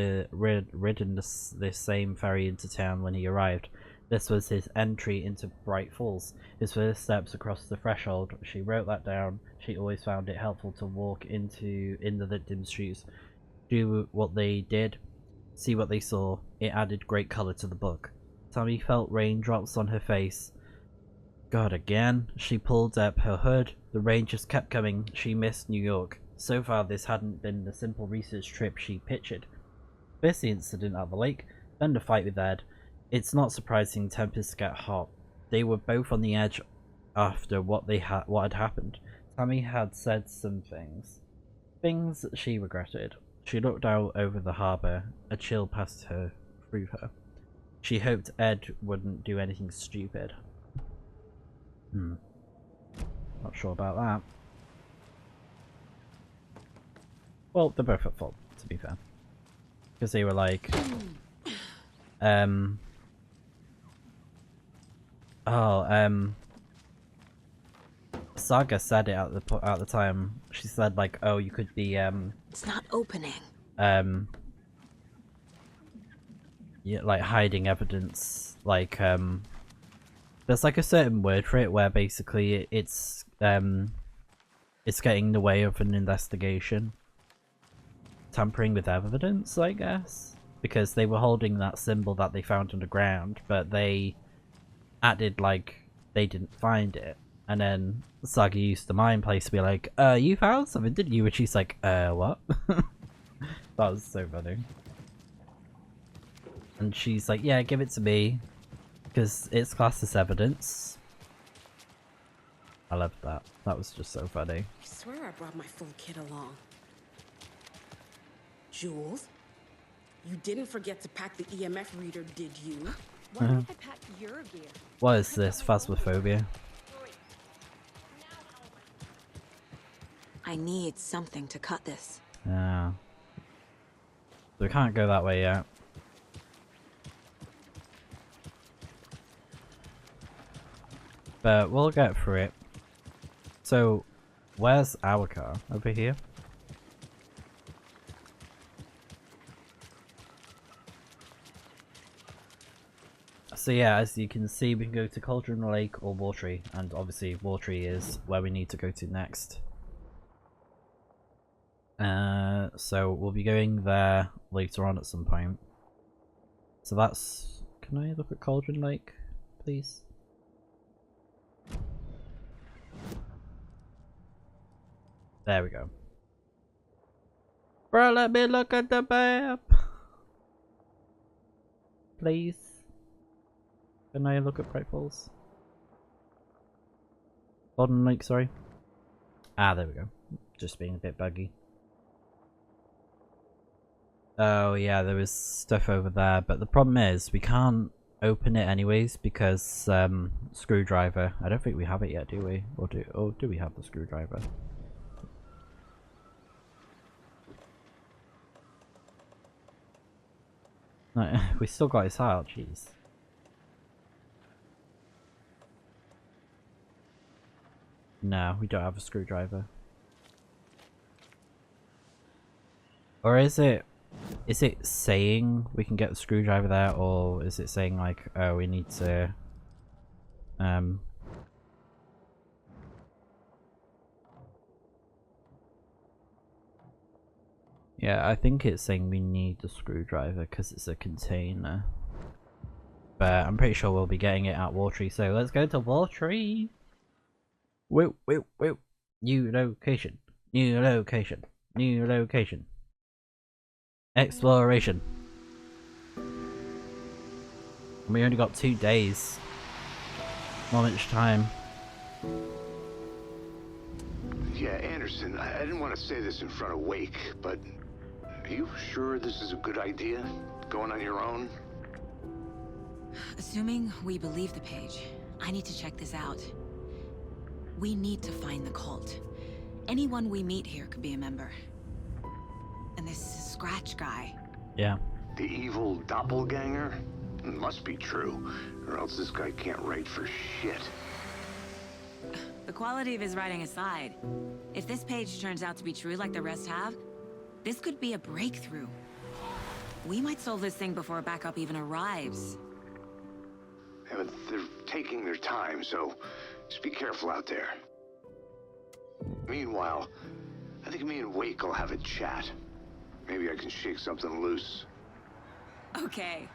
this same ferry into town when he arrived. This was his entry into Bright Falls, his first steps across the threshold. She wrote that down. She always found it helpful to walk in the victim's shoes, do what they did, see what they saw. It added great colour to the book. Tammy felt raindrops on her face. God, again? She pulled up her hood. The rain just kept coming. She missed New York. So far, this hadn't been the simple research trip she pictured. First the incident at the lake, then the fight with Ed. It's not surprising tempests get hot. They were both on the edge after what had happened. Tammy had said some things she regretted. She looked out over the harbour. A chill passed through her. She hoped Ed wouldn't do anything stupid. Not sure about that. Well, they're both at fault, to be fair. Because they were like... Saga said it at the time. She said like, oh, you could be It's not opening. Yeah, like hiding evidence. Like there's like a certain word for it where basically it's getting in the way of an investigation. Tampering with evidence, I guess, because they were holding that symbol that they found underground, but they acted like they didn't find it. And then Saga used the mind place to be like, you found something, didn't you? And she's like, what? That was so funny. And she's like, yeah, give it to me, because it's classed as evidence. I loved that. That was just so funny. I swear I brought my full kit along. Jules, you didn't forget to pack the EMF reader, did you? Why did I pack your gear? What is this? Phasmophobia? I need something to cut this. Yeah. So we can't go that way yet. But we'll get through it. So, where's our car? Over here? So yeah, as you can see, we can go to Cauldron Lake or Watery, and obviously Watery is where we need to go to next. So we'll be going there later on at some point. So that's... Can I look at Cauldron Lake, please? There we go. Bro, let me look at the map! Please? Can I look at Bright Falls? Cauldron Lake, sorry. Ah, there we go. Just being a bit buggy. Oh yeah, there was stuff over there, but the problem is we can't open it anyways because screwdriver. I don't think we have it yet, do we? Or do we have the screwdriver? No, we still got his heart, jeez. No, we don't have a screwdriver. Or is it saying we can get the screwdriver there, or is it saying like, oh, we need to yeah, I think it's saying we need the screwdriver because it's a container. But I'm pretty sure we'll be getting it at Watery, so let's go to Watery. Whoa, whoa, whoa. New location. New location. New location. Exploration. And we only got 2 days. Not much time. Yeah, Anderson, I didn't want to say this in front of Wake, but are you sure this is a good idea? Going on your own? Assuming we believe the page, I need to check this out. We need to find the cult. Anyone we meet here could be a member. And this Scratch guy. Yeah. The evil doppelganger? It must be true, or else this guy can't write for shit. The quality of his writing aside, if this page turns out to be true like the rest have, this could be a breakthrough. We might solve this thing before backup even arrives. Yeah, but they're taking their time, so just be careful out there. Meanwhile, I think me and Wake will have a chat. Maybe I can shake something loose. Okay.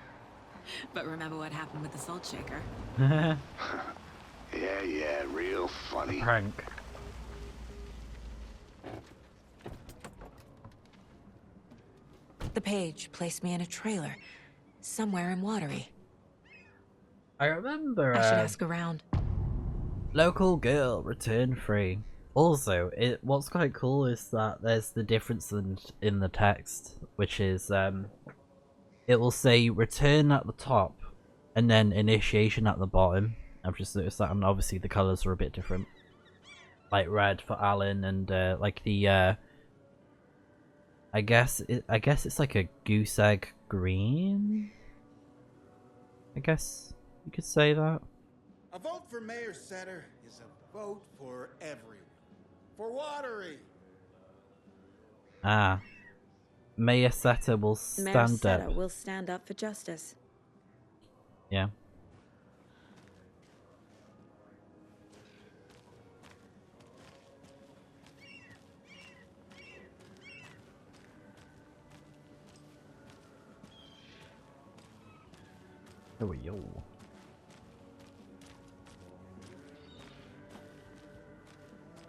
But remember what happened with the salt shaker? Yeah, real funny. Prank. The page placed me in a trailer, somewhere in Watery. I remember. I should ask around. Local girl, return free. Also, what's quite cool is that there's the difference in the text, which is it will say return at the top, and then initiation at the bottom. I've just noticed that, and obviously the colours are a bit different. Like red for Alan, and like the I guess it's like a goose egg green. I guess you could say that. A vote for Mayor Setter is a vote for everyone. For Watery. Ah, Mayor Setter will Mayor stand Setter up. will stand up for justice. Yeah. Oh, yo.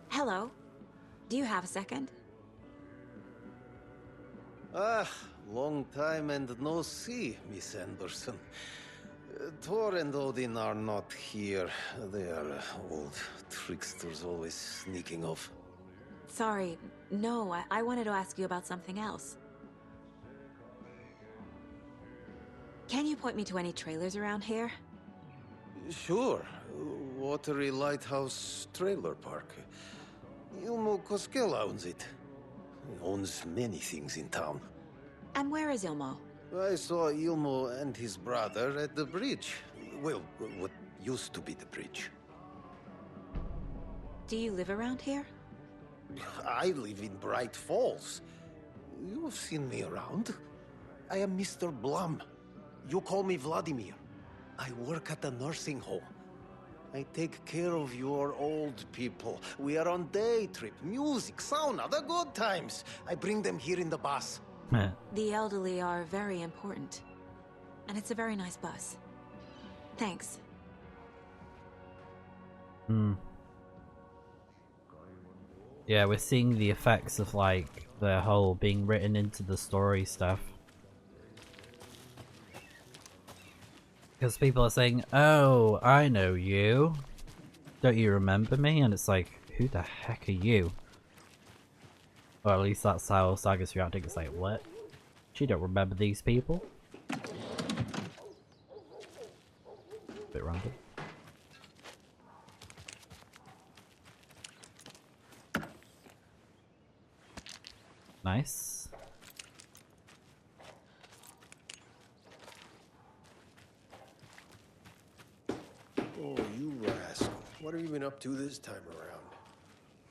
Hello. Do you have a second? Ah, long time and no see, Miss Anderson. Thor and Odin are not here. They are old tricksters always sneaking off. Sorry. No, I wanted to ask you about something else. Can you point me to any trailers around here? Sure. Watery Lighthouse Trailer Park. Ilmo Koskela owns it. He owns many things in town. And where is Ilmo? I saw Ilmo and his brother at the bridge. Well, what used to be the bridge. Do you live around here? I live in Bright Falls. You've seen me around. I am Mr. Blum. You call me Vladimir. I work at a nursing home. I take care of your old people. We are on day trip, music, sauna, the good times. I bring them here in the bus. The elderly are very important. And it's a very nice bus. Thanks. Yeah, we're seeing the effects of like the whole being written into the story stuff. Because people are saying, "Oh, I know you. Don't you remember me?" And it's like, who the heck are you? Or at least that's how Saga's reacting. It's like, what? She don't remember these people? Bit random. Nice. Oh, you rascal. What have you been up to this time around?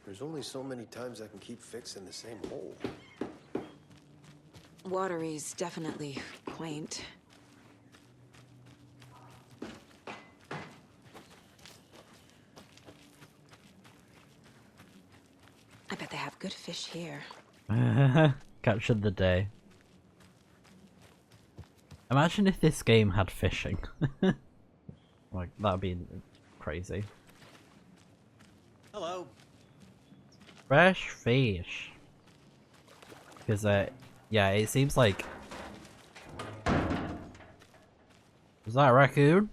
There's only so many times I can keep fixing the same hole. Watery's definitely quaint. I bet they have good fish here. Captured the day. Imagine if this game had fishing. Like, that'd be crazy. Hello. Fresh fish. Because, yeah, it seems like... Is that a raccoon?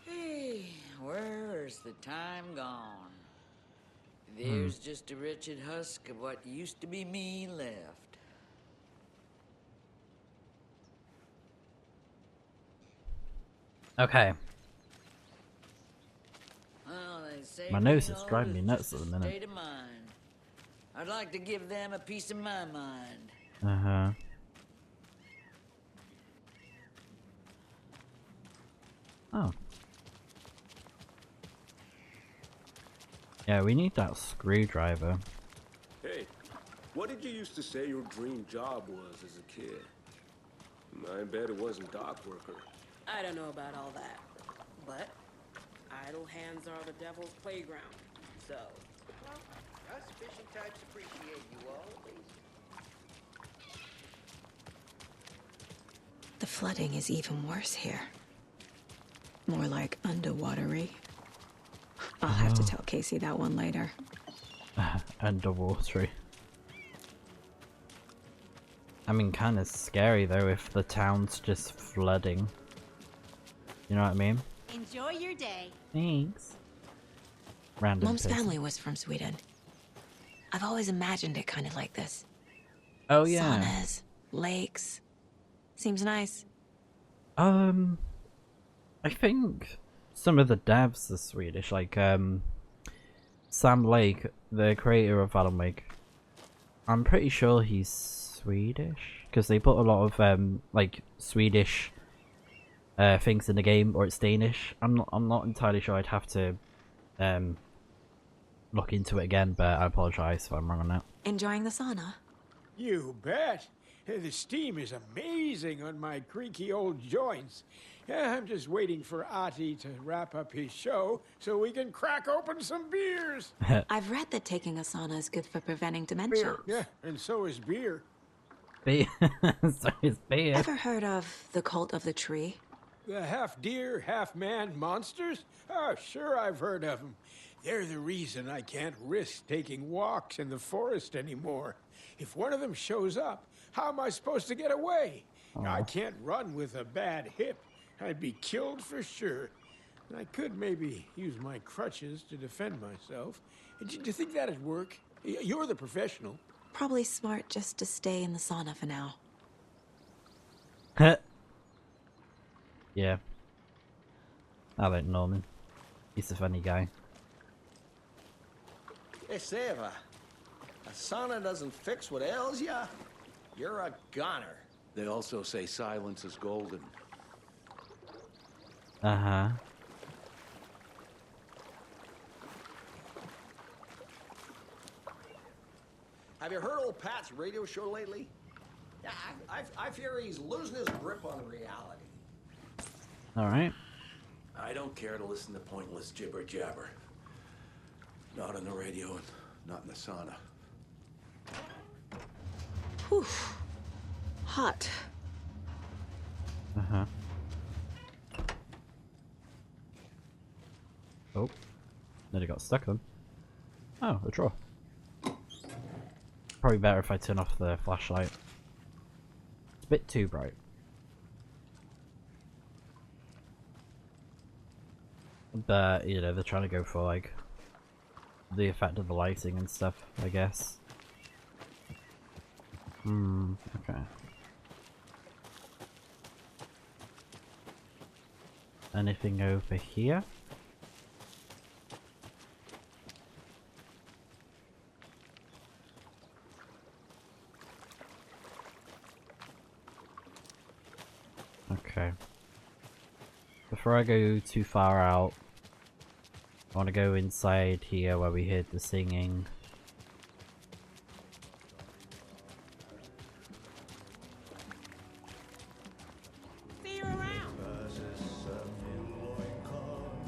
Hey, where's the time gone? There's just a wretched husk of what used to be me left. Okay. Well, they say My nose being is old driving me is nuts just at the a minute. state of mind. I'd like to give them a piece of my mind. Uh-huh. Oh. Yeah, we need that screwdriver. Hey, what did you used to say your dream job was as a kid? I bet it wasn't dock worker. I don't know about all that, but idle hands are the devil's playground. So, Us fishing types appreciate you always. The flooding is even worse here. More like underwatery. I'll have to tell Casey that one later. Underwatery. I mean, kind of scary though if the town's just flooding. You know what I mean? Enjoy your day. Thanks. Random Mom's person. family was from Sweden. I've always imagined it kind of like this. Oh yeah. Saunas, lakes. Seems nice. I think some of the devs are Swedish, like Sam Lake, the creator of Alan Wake. I'm pretty sure he's Swedish because they put a lot of like Swedish things in the game, or it's Danish. I'm not entirely sure. I'd have to look into it again, but I apologize if I'm wrong on that. Enjoying the sauna? You bet. The steam is amazing on my creaky old joints. I'm just waiting for Ati to wrap up his show so we can crack open some beers. I've read that taking a sauna is good for preventing dementia. Yeah, and so is beer. Beer. So is beer. Ever heard of the cult of the tree? The half deer, half man monsters? Oh, sure I've heard of them. They're the reason I can't risk taking walks in the forest anymore. If one of them shows up, how am I supposed to get away? I can't run with a bad hip. I'd be killed for sure. I could maybe use my crutches to defend myself. Do you think that'd work? You're the professional. Probably smart just to stay in the sauna for now. Yeah. I like Norman. He's a funny guy. Hey, Seva, a sauna doesn't fix what ails ya? You're a goner. They also say silence is golden. Uh-huh. Have you heard old Pat's radio show lately? Yeah, I fear he's losing his grip on reality. Alright. I don't care to listen to pointless jibber jabber. Not on the radio and not in the sauna. Whew. Hot. Uh-huh. Oh. Nearly got stuck then. Oh, a draw. Probably better if I turn off the flashlight. It's a bit too bright. But, you know, they're trying to go for, like, the effect of the lighting and stuff, I guess. Okay. Anything over here? Okay. Before I go too far out, I want to go inside here where we heard the singing. See you around.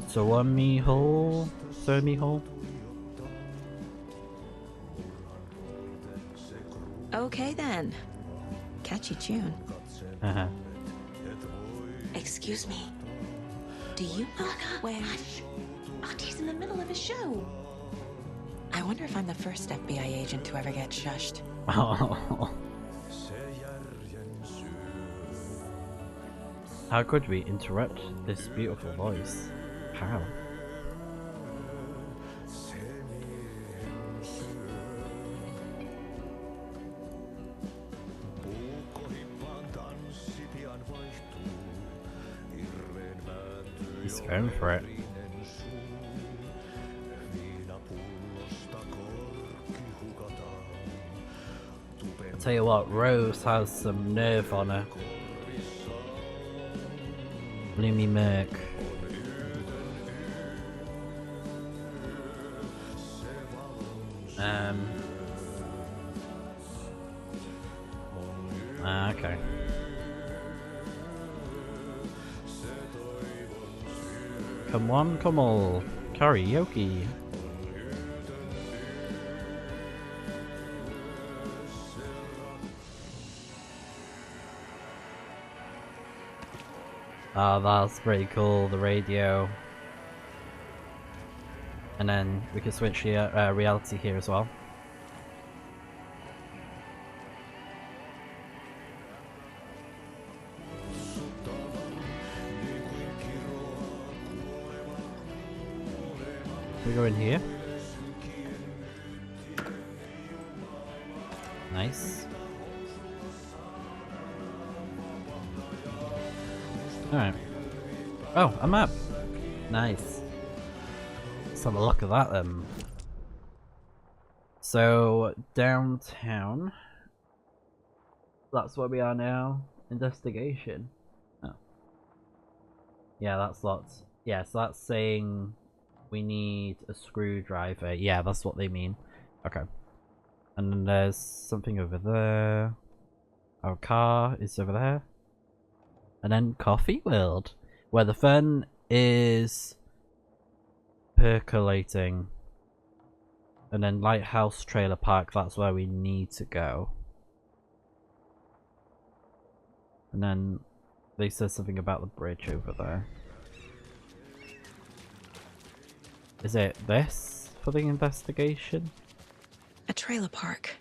So on me hole, so me hole. Okay then. Catchy tune. Uh-huh. Excuse me. Do you know where... He's in the middle of a show. I wonder if I'm the first FBI agent to ever get shushed. Oh. How could we interrupt this beautiful voice? How? He's going for it. I'll tell you what, Rose has some nerve on her. Bloomy Merc. Okay. Come on, come on. Karaoke. Oh, that's pretty cool, the radio. And then we can switch the reality here as well. We go in here. Nice. Alright. Oh, a map! Nice. Let's have a look at that then. So, downtown. That's where we are now. Investigation. Oh. Yeah, that's lots. Yeah, so that's saying we need a screwdriver. Yeah, that's what they mean. Okay. And then there's something over there. Our car is over there. And then Coffee World, where the fun is percolating. And then Lighthouse Trailer Park, that's where we need to go. And then they said something about the bridge over there. Is it this for the investigation? A trailer park.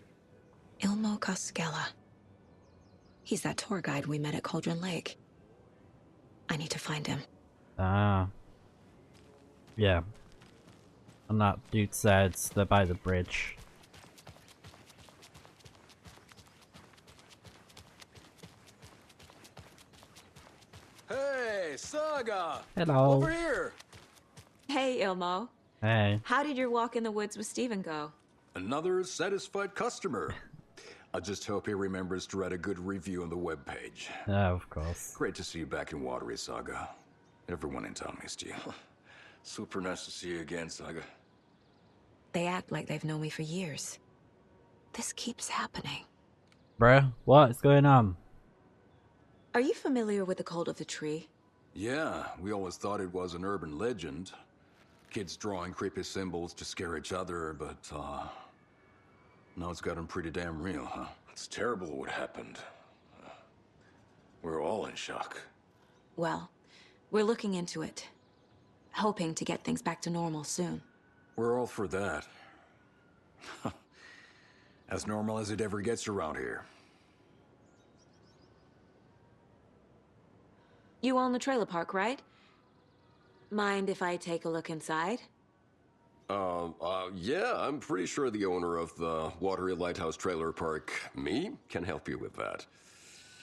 Ilmo Koskela. He's that tour guide we met at Cauldron Lake. I need to find him. Ah. Yeah. And that dude said they're by the bridge. Hey, Saga! Hello. Over here! Hey, Ilmo. Hey. How did your walk in the woods with Steven go? Another satisfied customer. I just hope he remembers to write a good review on the webpage. Yeah, of course. Great to see you back in Watery, Saga. Everyone in town missed you. Super nice to see you again, Saga. They act like they've known me for years. This keeps happening. Bruh, what's going on? Are you familiar with the Cult of the Tree? Yeah, we always thought it was an urban legend. Kids drawing creepy symbols to scare each other, but, now it's gotten pretty damn real, huh? It's terrible what happened. We're all in shock. Well, we're looking into it. Hoping to get things back to normal soon. We're all for that. As normal as it ever gets around here. You own the trailer park, right? Mind if I take a look inside? Yeah, I'm pretty sure the owner of the Watery Lighthouse Trailer Park, me, can help you with that.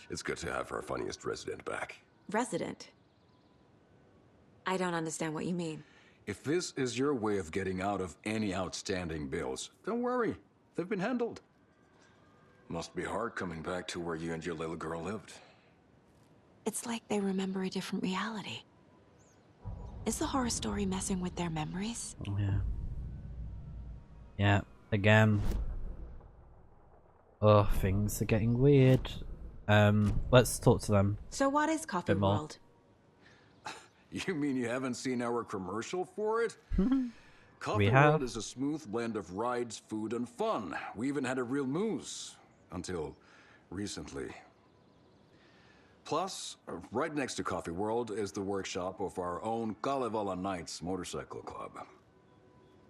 It's good to have our funniest resident back. Resident? I don't understand what you mean. If this is your way of getting out of any outstanding bills, don't worry. They've been handled. Must be hard coming back to where you and your little girl lived. It's like they remember a different reality. Is the horror story messing with their memories? Yeah. Yeah, again. Oh, things are getting weird. Let's talk to them. So what is Coffee World? You mean you haven't seen our commercial for it? Coffee We have. World is a smooth blend of rides, food, and fun. We even had a real moose. Until recently. Plus, right next to Coffee World is the workshop of our own Kalevala Knights Motorcycle Club.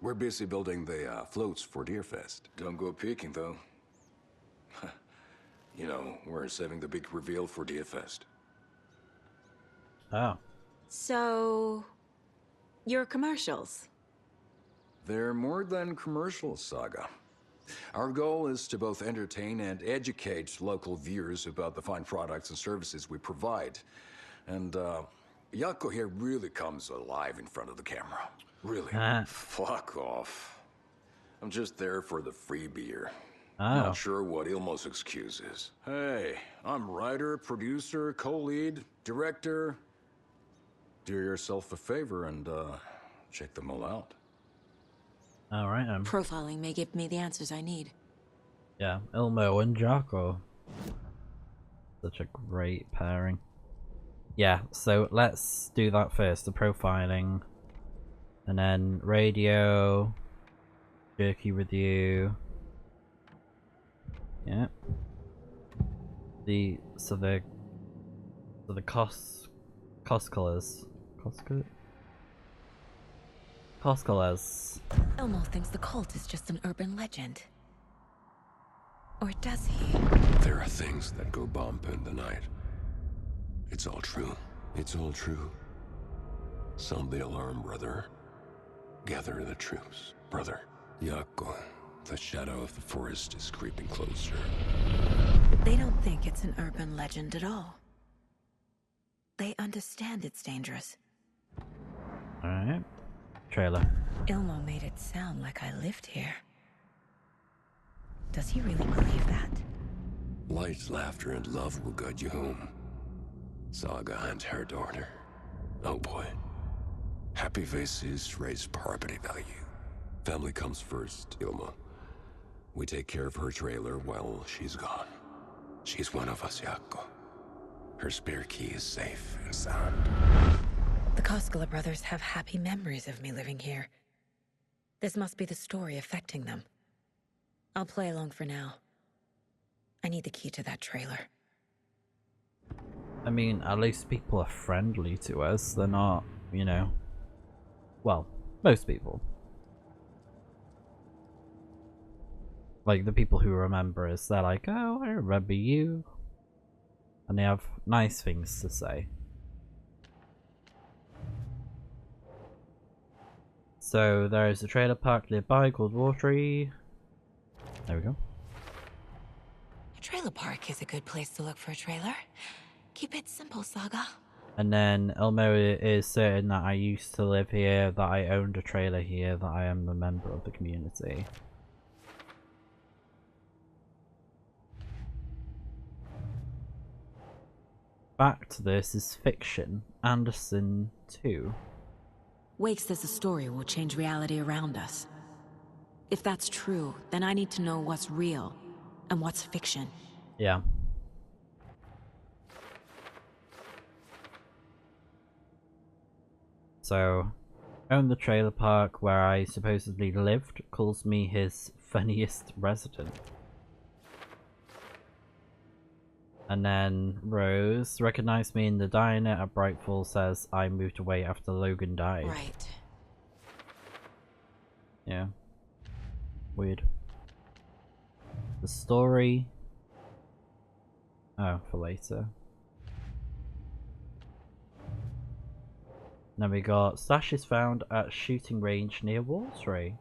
We're busy building the floats for Deerfest. Don't go peeking, though. You know, we're saving the big reveal for Deerfest. Oh. So... your commercials? They're more than commercials, Saga. Our goal is to both entertain and educate local viewers about the fine products and services we provide. And, Yako here really comes alive in front of the camera. Really. Fuck off. I'm just there for the free beer. Not sure what Ilmo's excuse is. Hey, I'm writer, producer, co-lead, director. Do yourself a favor and, check them all out. Alright, Profiling may give me the answers I need. Yeah, Ilmo and Jocko. Such a great pairing. Yeah, so let's do that first, the profiling. And then radio, jerky review. Yeah. So the costs Coscolors. Coscolors. Elmo thinks the cult is just an urban legend. Or does he? There are things that go bump in the night. It's all true. It's all true. Sound the alarm, brother. Gather the troops, brother. Yako, the shadow of the forest is creeping closer. They don't think it's an urban legend at all. They understand it's dangerous. Alright. Trailer. Ilmo made it sound like I lived here. Does he really believe that? Light, laughter, and love will guide you home. Saga and her daughter. Oh boy. Happy faces raise property value. Family comes first, Ilma. We take care of her trailer while she's gone. She's one of us, Yako. Her spare key is safe and sound. The Koskela brothers have happy memories of me living here. This must be the story affecting them. I'll play along for now. I need the key to that trailer. I mean, at least people are friendly to us. They're not, you know... Well, most people. Like, the people who remember us, they're like, oh, I remember you. And they have nice things to say. So, there is a trailer park nearby called Watery. There we go. A trailer park is a good place to look for a trailer. Keep it simple, Saga. And then Elmo is certain that I used to live here, that I owned a trailer here, that I am a member of the community. Back to this is fiction. Anderson 2. Wake says the story will change reality around us. If that's true, then I need to know what's real and what's fiction. Yeah. So, own the trailer park where I supposedly lived, calls me his funniest resident. And then Rose recognized me in the diner at Brightfall, says I moved away after Logan died. Right. Yeah. Weird. The story. Oh, for later. Then we got Stash is found at shooting range near Watery.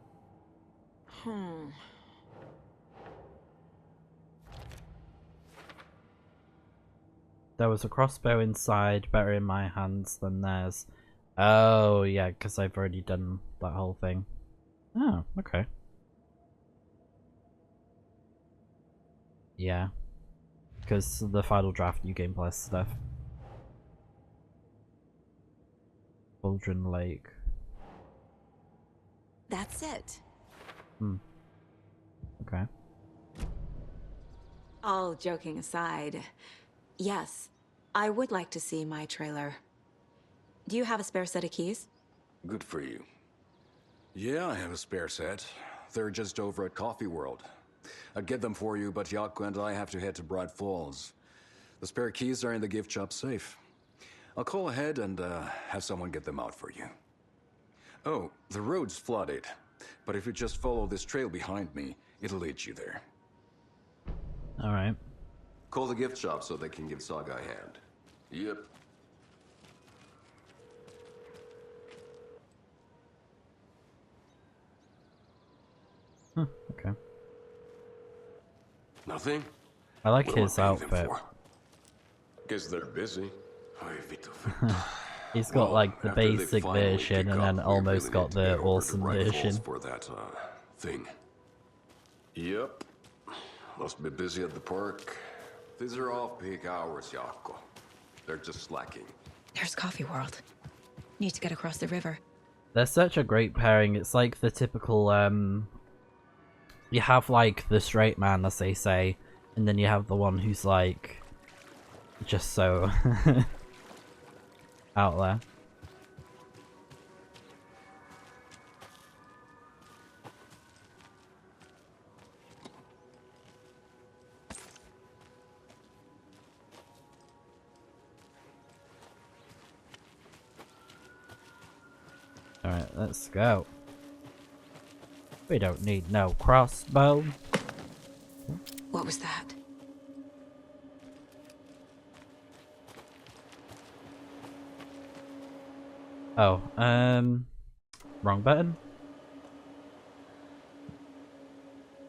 There was a crossbow inside, better in my hands than theirs. Oh, yeah, because I've already done that whole thing. Oh, okay. Yeah. Because the final draft, New Game Plus stuff. Cauldron Lake. That's it. Okay. All joking aside, yes, I would like to see my trailer. Do you have a spare set of keys? Good for you. Yeah, I have a spare set. They're just over at Coffee World. I'd get them for you, but Yako and I have to head to Bright Falls. The spare keys are in the gift shop safe. I'll call ahead and have someone get them out for you. Oh, the road's flooded, but if you just follow this trail behind me, it'll lead you there. Alright. Call the gift shop so they can give Saga a hand. Yep. Okay. Nothing? I like What am his paying them outfit. for? Guess they're busy. He's got like the After they basic finally version pick and up, then we almost really got need to the get over to awesome Bright Falls version. for that thing. Yep. Must be busy at the park. These are off-peak hours, Yako. They're just slacking. There's Coffee World. Need to get across the river. They're such a great pairing. It's like the typical, you have like the straight man, as they say, and then you have the one who's like, just so out there. Alright, let's go. We don't need no crossbow. What was that? Oh, wrong button.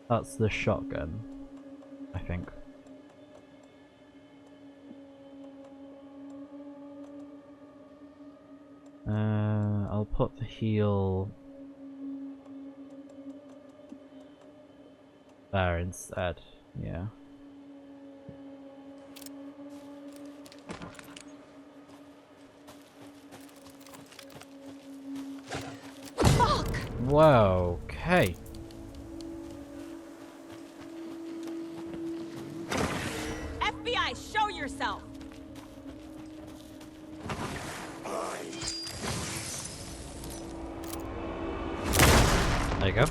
That's the shotgun, I think. I'll put the heal there instead, yeah. Fuck! Whoa, okay. FBI, show yourself! There you go.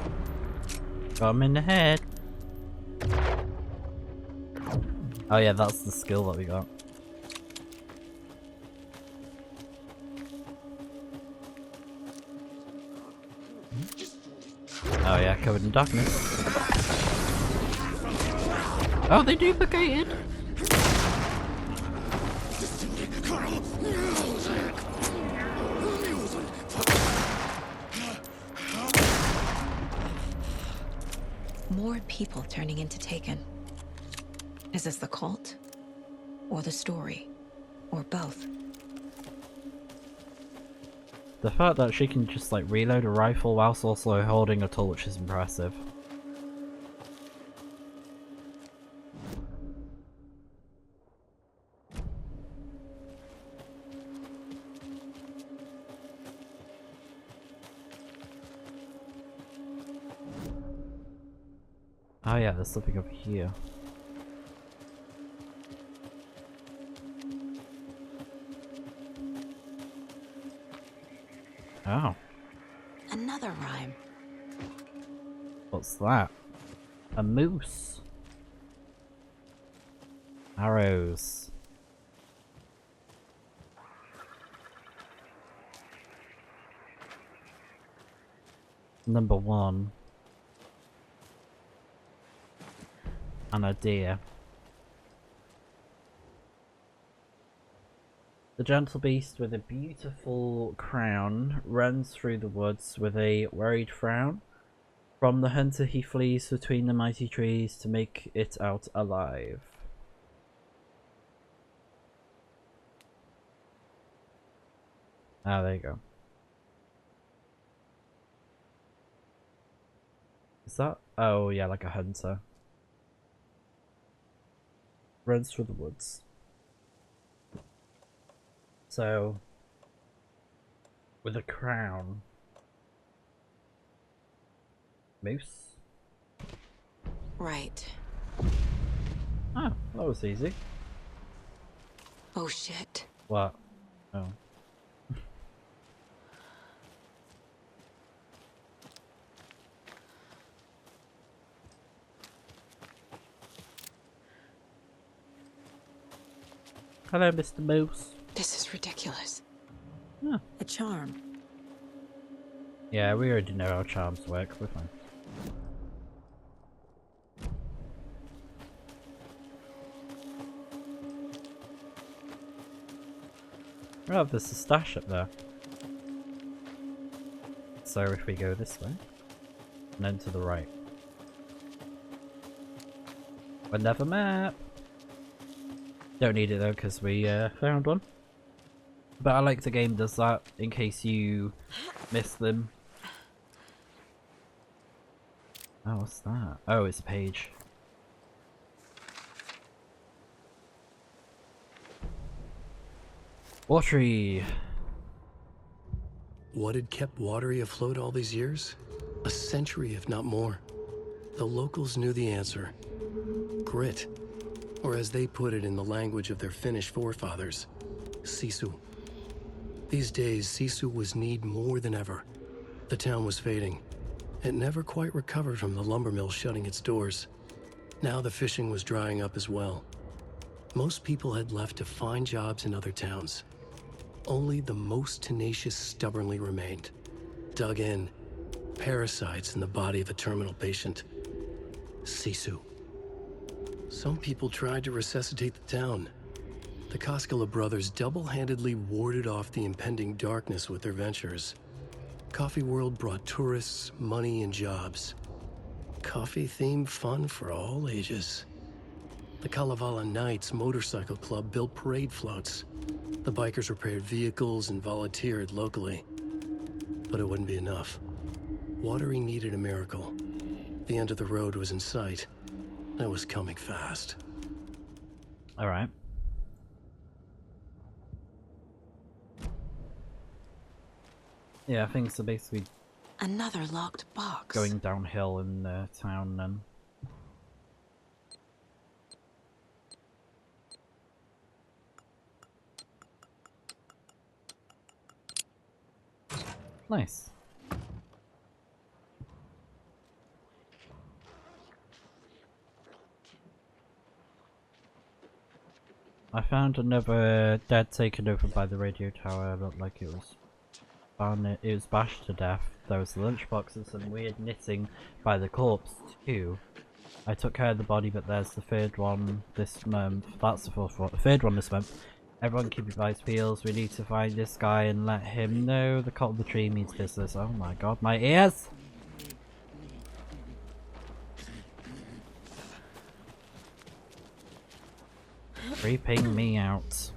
Got him in the head. Oh yeah, that's the skill that we got. Oh yeah, covered in darkness. Oh, they duplicated! More people turning into Taken. Is this the cult? Or the story? Or both? The fact that she can just like reload a rifle whilst also holding a torch is impressive. Oh yeah, there's something over here. Oh. Another rhyme. What's that? A moose. Arrows. Number 1. And a deer. The gentle beast with a beautiful crown runs through the woods with a worried frown. From the hunter he flees between the mighty trees to make it out alive. Ah, there you go. Is that? Oh yeah, like a hunter. Runs through the woods. So, with a crown. Moose? Right. Oh, that was easy. Oh shit. What? Oh. Hello, Mr. Moose. This is ridiculous. Yeah. A charm. Yeah, we already know how charms work. We're fine. Oh, there's a stash up there. So if we go this way, and then to the right. Another map! Don't need it though, because we found one. But I like the game does that, in case you miss them. Oh, what's that? Oh, it's a page. Watery! What had kept Watery afloat all these years? A century, if not more. The locals knew the answer. Grit. Or as they put it in the language of their Finnish forefathers, sisu. These days, sisu was needed more than ever. The town was fading. It never quite recovered from the lumber mill shutting its doors. Now the fishing was drying up as well. Most people had left to find jobs in other towns. Only the most tenacious stubbornly remained. dug in. Parasites in the body of a terminal patient. Sisu. Some people tried to resuscitate the town. The Koskela brothers double-handedly warded off the impending darkness with their ventures. Coffee World brought tourists, money, and jobs. Coffee-themed fun for all ages. The Kalevala Knights Motorcycle Club built parade floats. The bikers repaired vehicles and volunteered locally. But it wouldn't be enough. Watery needed a miracle. The end of the road was in sight. It was coming fast. Alright. Yeah, things are basically another locked box. Going downhill in the town then. Nice. I found another dead taken over by the radio tower. Looked like it was it was bashed to death. There was lunchbox and some weird knitting by the corpse too. I took care of the body, but there's the third one this month. That's the fourth one. The third one this month. Everyone keep your eyes peeled. We need to find this guy and let him know the cult of the tree means business. Oh my god, my ears! Creeping me out.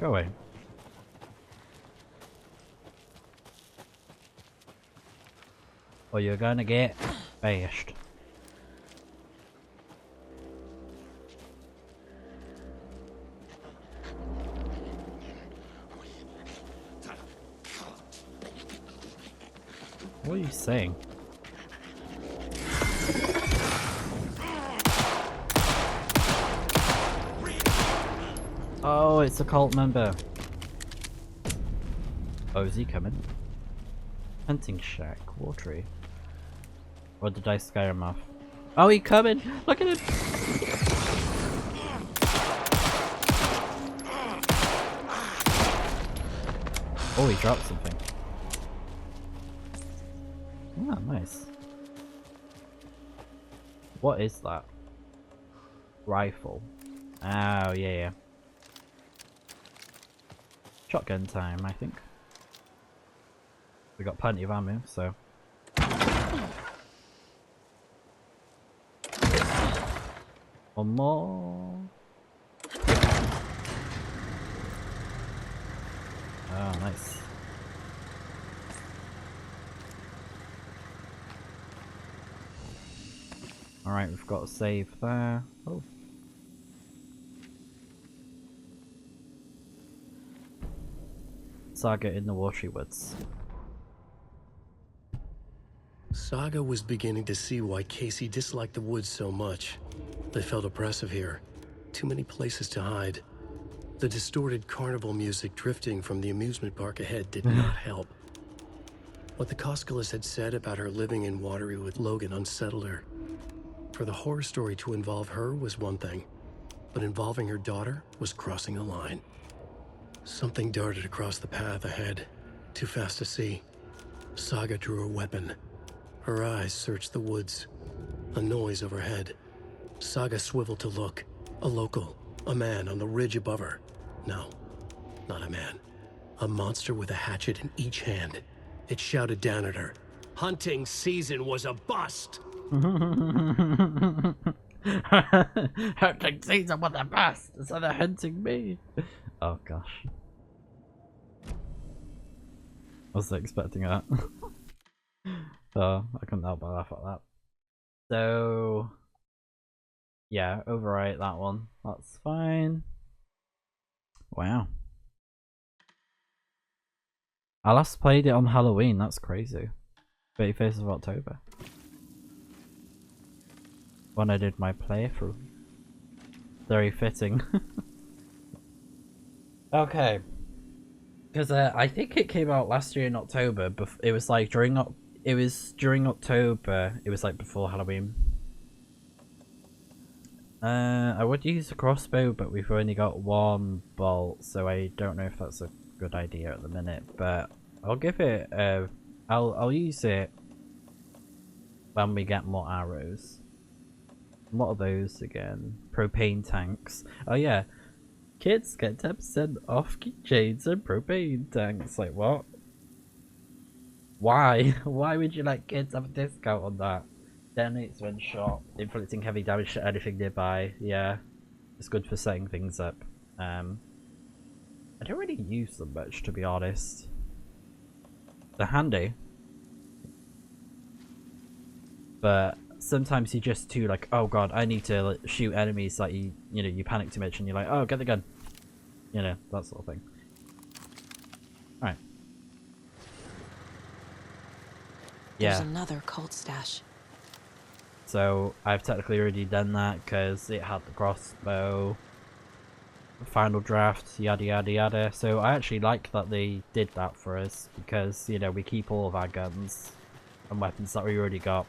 Go away. Or you're gonna get bashed. What are you saying? Oh, it's a cult member. Oh, is he coming? Hunting shack, watery. Or did I scare him off? Oh, he's coming! Look at him! Oh, he dropped something. Ah, nice. What is that? Rifle. Oh, yeah, yeah. Shotgun time, I think. We got plenty of ammo, so. One more. Oh, nice. Alright, we've got a save there. Oh. Saga in the Watery Woods. Saga was beginning to see why Casey disliked the woods so much. They felt oppressive here. Too many places to hide. The distorted carnival music drifting from the amusement park ahead did not help. What the Koskelas had said about her living in Watery with Logan unsettled her. For the horror story to involve her was one thing, but involving her daughter was crossing a line. Something darted across the path ahead, too fast to see. Saga drew her weapon. Her eyes searched the woods. A noise overhead. Saga swiveled to look. A local, a man on the ridge above her. No, not a man. A monster with a hatchet in each hand. It shouted down at her. Hunting season was a bust! Hunting season was a bust! So they're hunting me! Oh gosh. I wasn't expecting that. Oh, I couldn't help but laugh at that. So yeah, overwrite that one. That's fine. Wow. I last played it on Halloween, that's crazy. 31st of October. When I did my playthrough. Very fitting. Okay. Because I think it came out last year in October, but it was like during October, it was like before Halloween. I would use a crossbow, but we've only got one bolt, so I don't know if that's a good idea at the minute. But I'll give it. I'll use it when we get more arrows. What are those again? Propane tanks. Oh yeah, kids get 10% off keychains and propane tanks. Like what? Why? Why would you let kids have a discount on that? Detonates when shot, inflicting heavy damage to anything nearby. Yeah, it's good for setting things up. I don't really use them much, to be honest. They're handy, but sometimes you're just too like, oh god, I need to shoot enemies. Like you know, you panic too much, and you're like, oh, get the gun. You know, that sort of thing. All right. There's Yeah. another cult stash. So I've technically already done that because it had the crossbow, final draft, yada yada yada. So I actually like that they did that for us because, you know, we keep all of our guns and weapons that we already got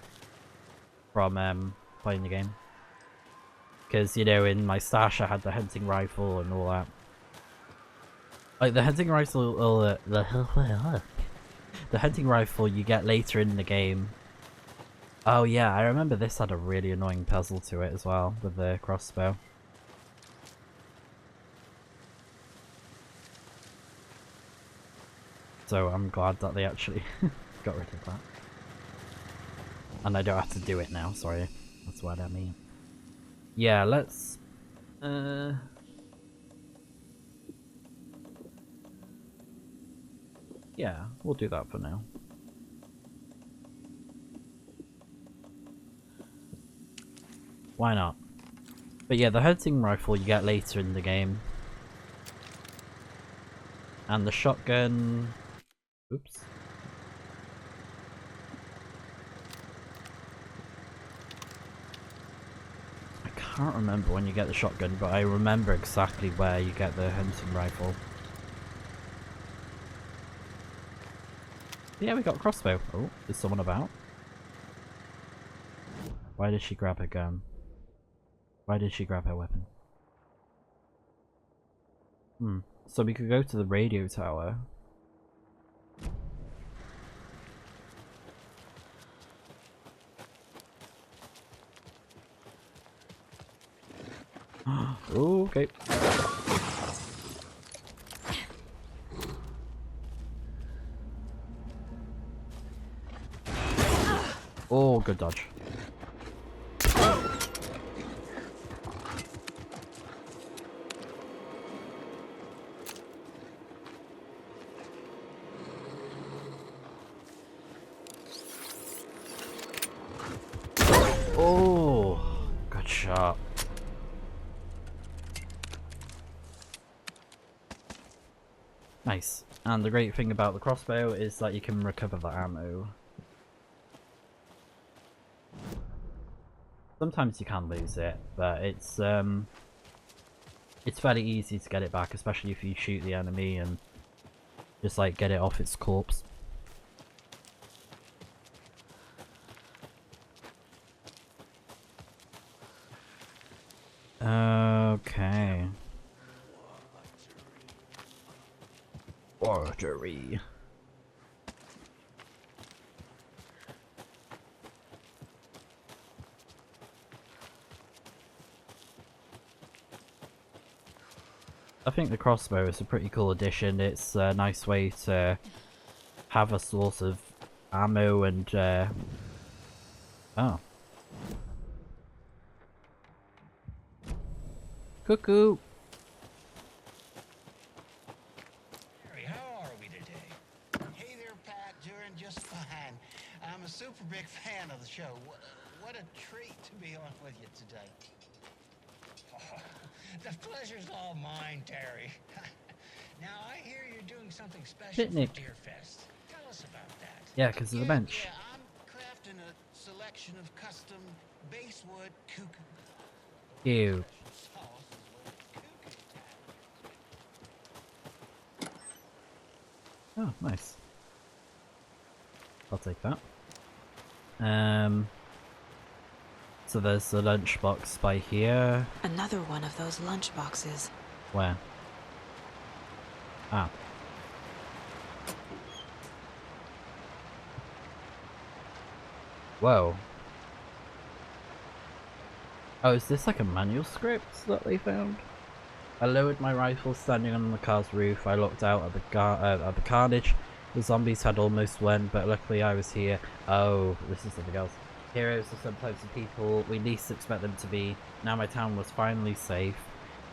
from playing the game. Because, you know, in my stash I had the hunting rifle and all that. Like the hunting rifle, the hunting rifle you get later in the game. Oh yeah, I remember this had a really annoying puzzle to it as well, with the crossbow. So I'm glad that they actually got rid of that. And I don't have to do it now, sorry. That's what I mean. Yeah, let's... yeah, we'll do that for now. Why not? But yeah, the hunting rifle you get later in the game. And the shotgun... Oops. I can't remember when you get the shotgun, but I remember exactly where you get the hunting rifle. Yeah, we got a crossbow. Oh, is someone about? Why did she grab her gun? Why did she grab her weapon? So we could go to the radio tower. Oh, okay. Oh, good dodge. Oh, good shot. Nice. And the great thing about the crossbow is that you can recover the ammo. Sometimes you can lose it, but it's fairly easy to get it back, especially if you shoot the enemy and just like get it off its corpse. Okay. Artery. I think the crossbow is a pretty cool addition. It's a nice way to have a source of ammo and oh. Cuckoo. Harry, how are we today? Hey there, Pat. Doing just fine. I'm a super big fan of the show. What a treat to be on with you today. Oh, the pleasure's all mine, Terry. Now, I hear you're doing something special Picnic. for Deerfest. Tell us about that. Yeah, because of the bench. Yeah, I'm crafting a selection of custom basswood cuckoo. Ew. Oh, nice. I'll take that. So there's the lunchbox by here. Another one of those lunchboxes. Where? Ah. Whoa. Oh, is this like a manuscript that they found? I lowered my rifle standing on the car's roof. I looked out at the carnage. The zombies had almost won, but luckily I was here. Oh, this is something else. Heroes are some types of people we least expect them to be. Now my town was finally safe.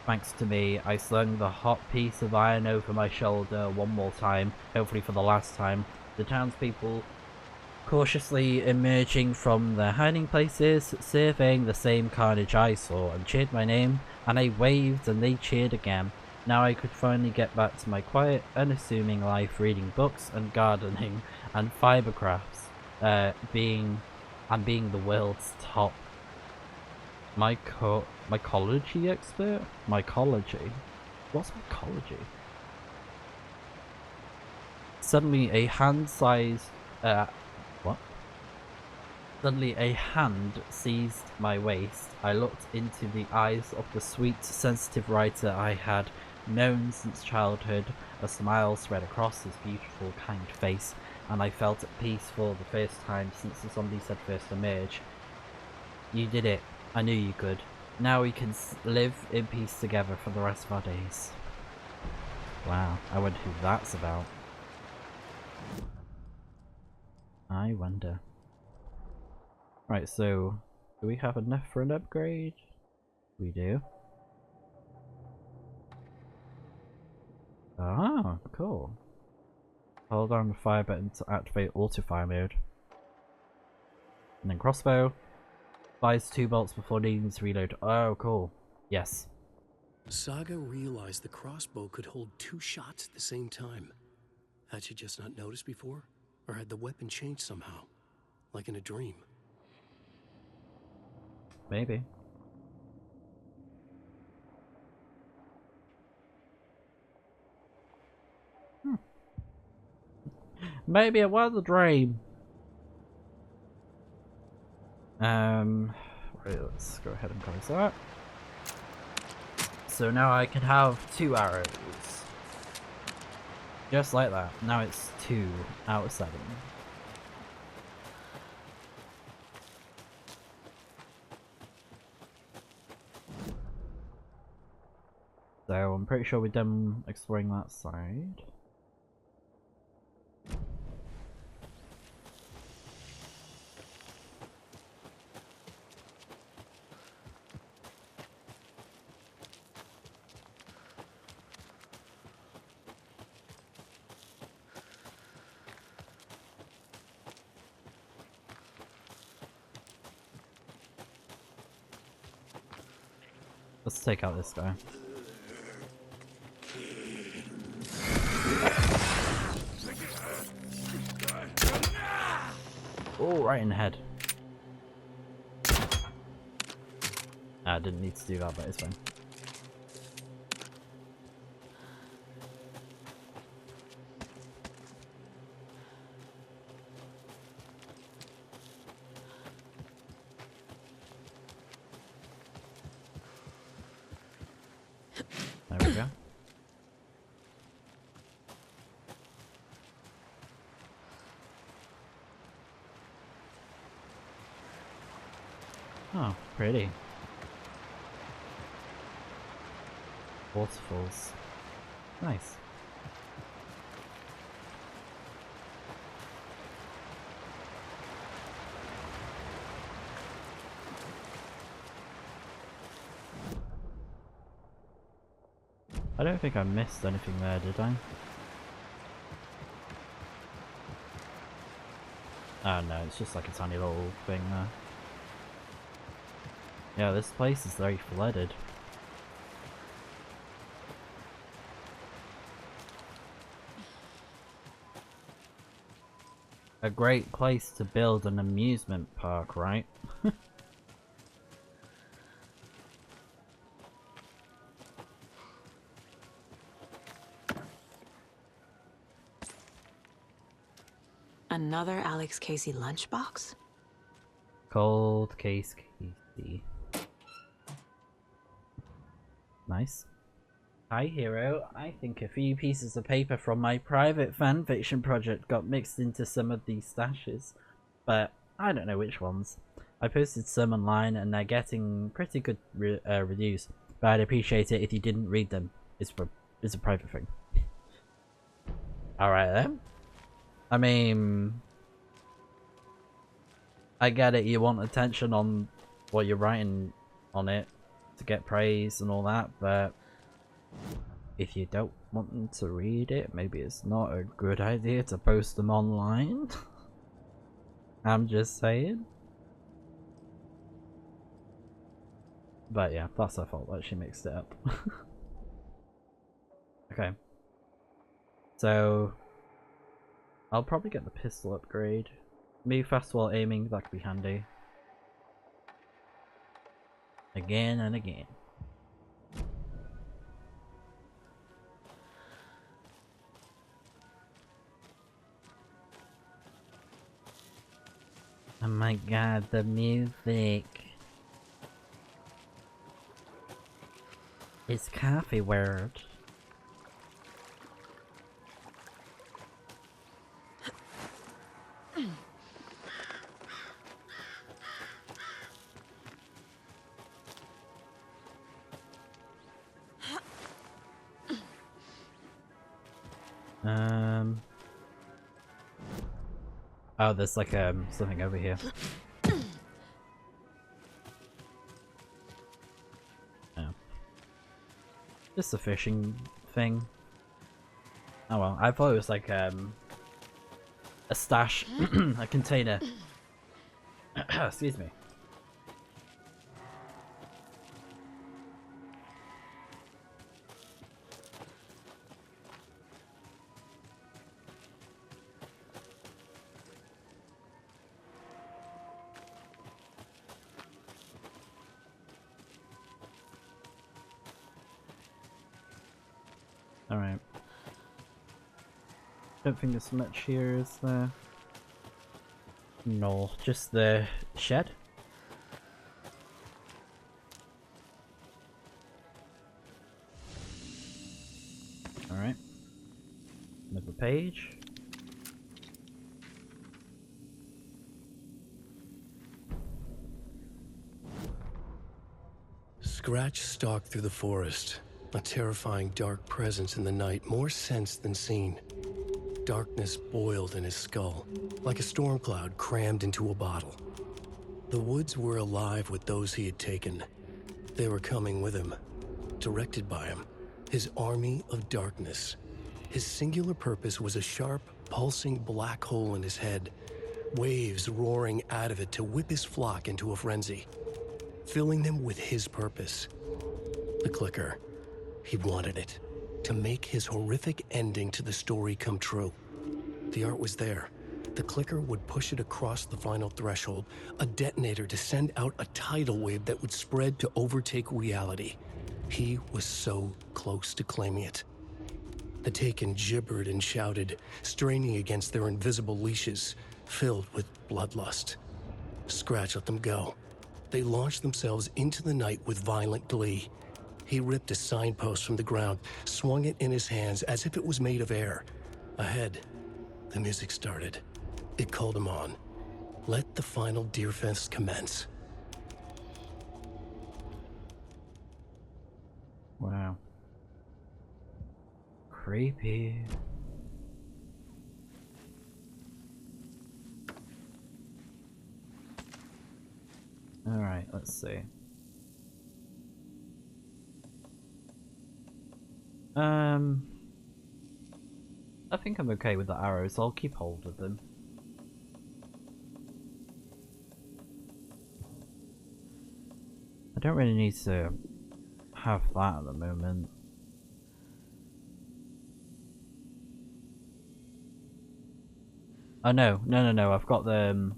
Thanks to me, I slung the hot piece of iron over my shoulder one more time, hopefully for the last time. The townspeople cautiously emerging from their hiding places, surveying the same carnage I saw, and cheered my name, and I waved and they cheered again. Now I could finally get back to my quiet, unassuming life, reading books and gardening and fiber crafts, being the world's top mycology expert? Mycology? What's mycology? Suddenly a hand-sized Suddenly a hand seized my waist. I looked into the eyes of the sweet, sensitive writer I had known since childhood. A smile spread across his beautiful, kind face, and I felt at peace for the first time since the zombies had first emerged. You did it. I knew you could. Now we can live in peace together for the rest of our days. Wow, I wonder who that's about. I wonder. Right, so do we have enough for an upgrade? We do. Ah, cool. Hold down the fire button to activate auto-fire mode. And then crossbow. Fires 2 bolts before needing to reload. Oh, cool. Yes. Saga realized the crossbow could hold 2 shots at the same time. Had she just not noticed before? Or had the weapon changed somehow? Like in a dream? Maybe. Maybe it was a dream. Right, let's go ahead and close that. So now I can have 2 arrows. Just like that. Now it's 2 out of 7. So I'm pretty sure we're done exploring that side. Let's take out this guy. Oh, right in the head. I didn't need to do that, but it's fine. There we go. Oh, pretty. Waterfalls. Nice. I don't think I missed anything there, did I? Oh no, it's just like a tiny little thing there. Yeah, this place is very flooded. A great place to build an amusement park, right? Another Alex Casey lunchbox? Cold case Casey. Creepy. Nice. Hi Hero, I think a few pieces of paper from my private fanfiction project got mixed into some of these stashes, but I don't know which ones. I posted some online and they're getting pretty good reviews, but I'd appreciate it if you didn't read them. It's a private thing. Alright then. I mean, I get it, you want attention on what you're writing on it to get praise and all that, but if you don't want them to read it, maybe it's not a good idea to post them online. I'm just saying. But yeah, that's her fault that she mixed it up. Okay. So I'll probably get the pistol upgrade. Move fast while aiming, that could be handy. Again and again. Oh my god, the music. It's coffee word. Oh, there's like something over here. Oh. Just a fishing thing. Oh well, I thought it was like a stash, a container. Excuse me. Alright. Don't think there's much here, is there? No, just the shed. Alright. Another page. Scratch stalked through the forest, a terrifying dark presence in the night, more sensed than seen. Darkness boiled in his skull, like a storm cloud crammed into a bottle. The woods were alive with those he had taken. They were coming with him, directed by him, his army of darkness. His singular purpose was a sharp, pulsing black hole in his head, waves roaring out of it to whip his flock into a frenzy, filling them with his purpose. The clicker. He wanted it, to make his horrific ending to the story come true. The art was there. The clicker would push it across the final threshold, a detonator to send out a tidal wave that would spread to overtake reality. He was so close to claiming it. The Taken gibbered and shouted, straining against their invisible leashes, filled with bloodlust. Scratch let them go. They launched themselves into the night with violent glee. He ripped a signpost from the ground, swung it in his hands as if it was made of air. Ahead, the music started. It called him on. Let the final Deerfest commence. Wow. Creepy. Alright, let's see. I think I'm okay with the arrows, I'll keep hold of them. I don't really need to have that at the moment. Oh no, no, I've got the...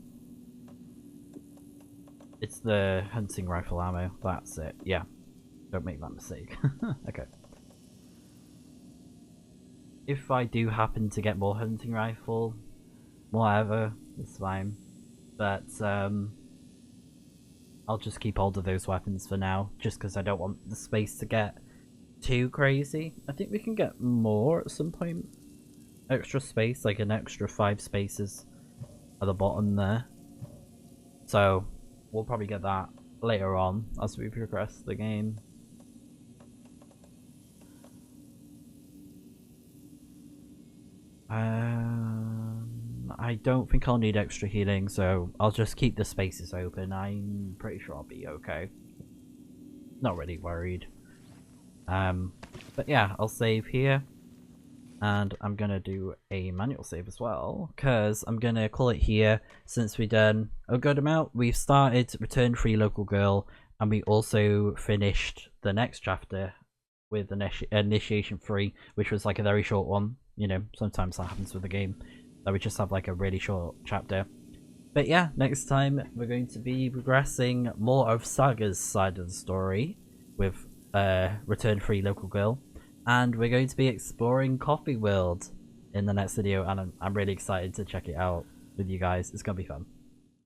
it's the hunting rifle ammo, that's it, yeah. Don't make that mistake. Okay. If I do happen to get more hunting rifle, whatever, it's fine. But, I'll just keep hold of those weapons for now, just because I don't want the space to get too crazy. I think we can get more at some point. Extra space, like an extra 5 spaces at the bottom there. So we'll probably get that later on as we progress the game. I don't think I'll need extra healing, so I'll just keep the spaces open. I'm pretty sure I'll be okay. Not really worried. But yeah, I'll save here. And I'm gonna do a manual save as well, because I'm gonna call it here since we've done a good amount. We've started Return Free Local Girl, and we also finished the next chapter with Initiation 3, which was like a very short one. You know, sometimes that happens with the game, that we just have like a really short chapter. But yeah, next time we're going to be progressing more of Saga's side of the story with Return Free Local Girl. And we're going to be exploring Coffee World in the next video, and I'm really excited to check it out with you guys. It's gonna be fun.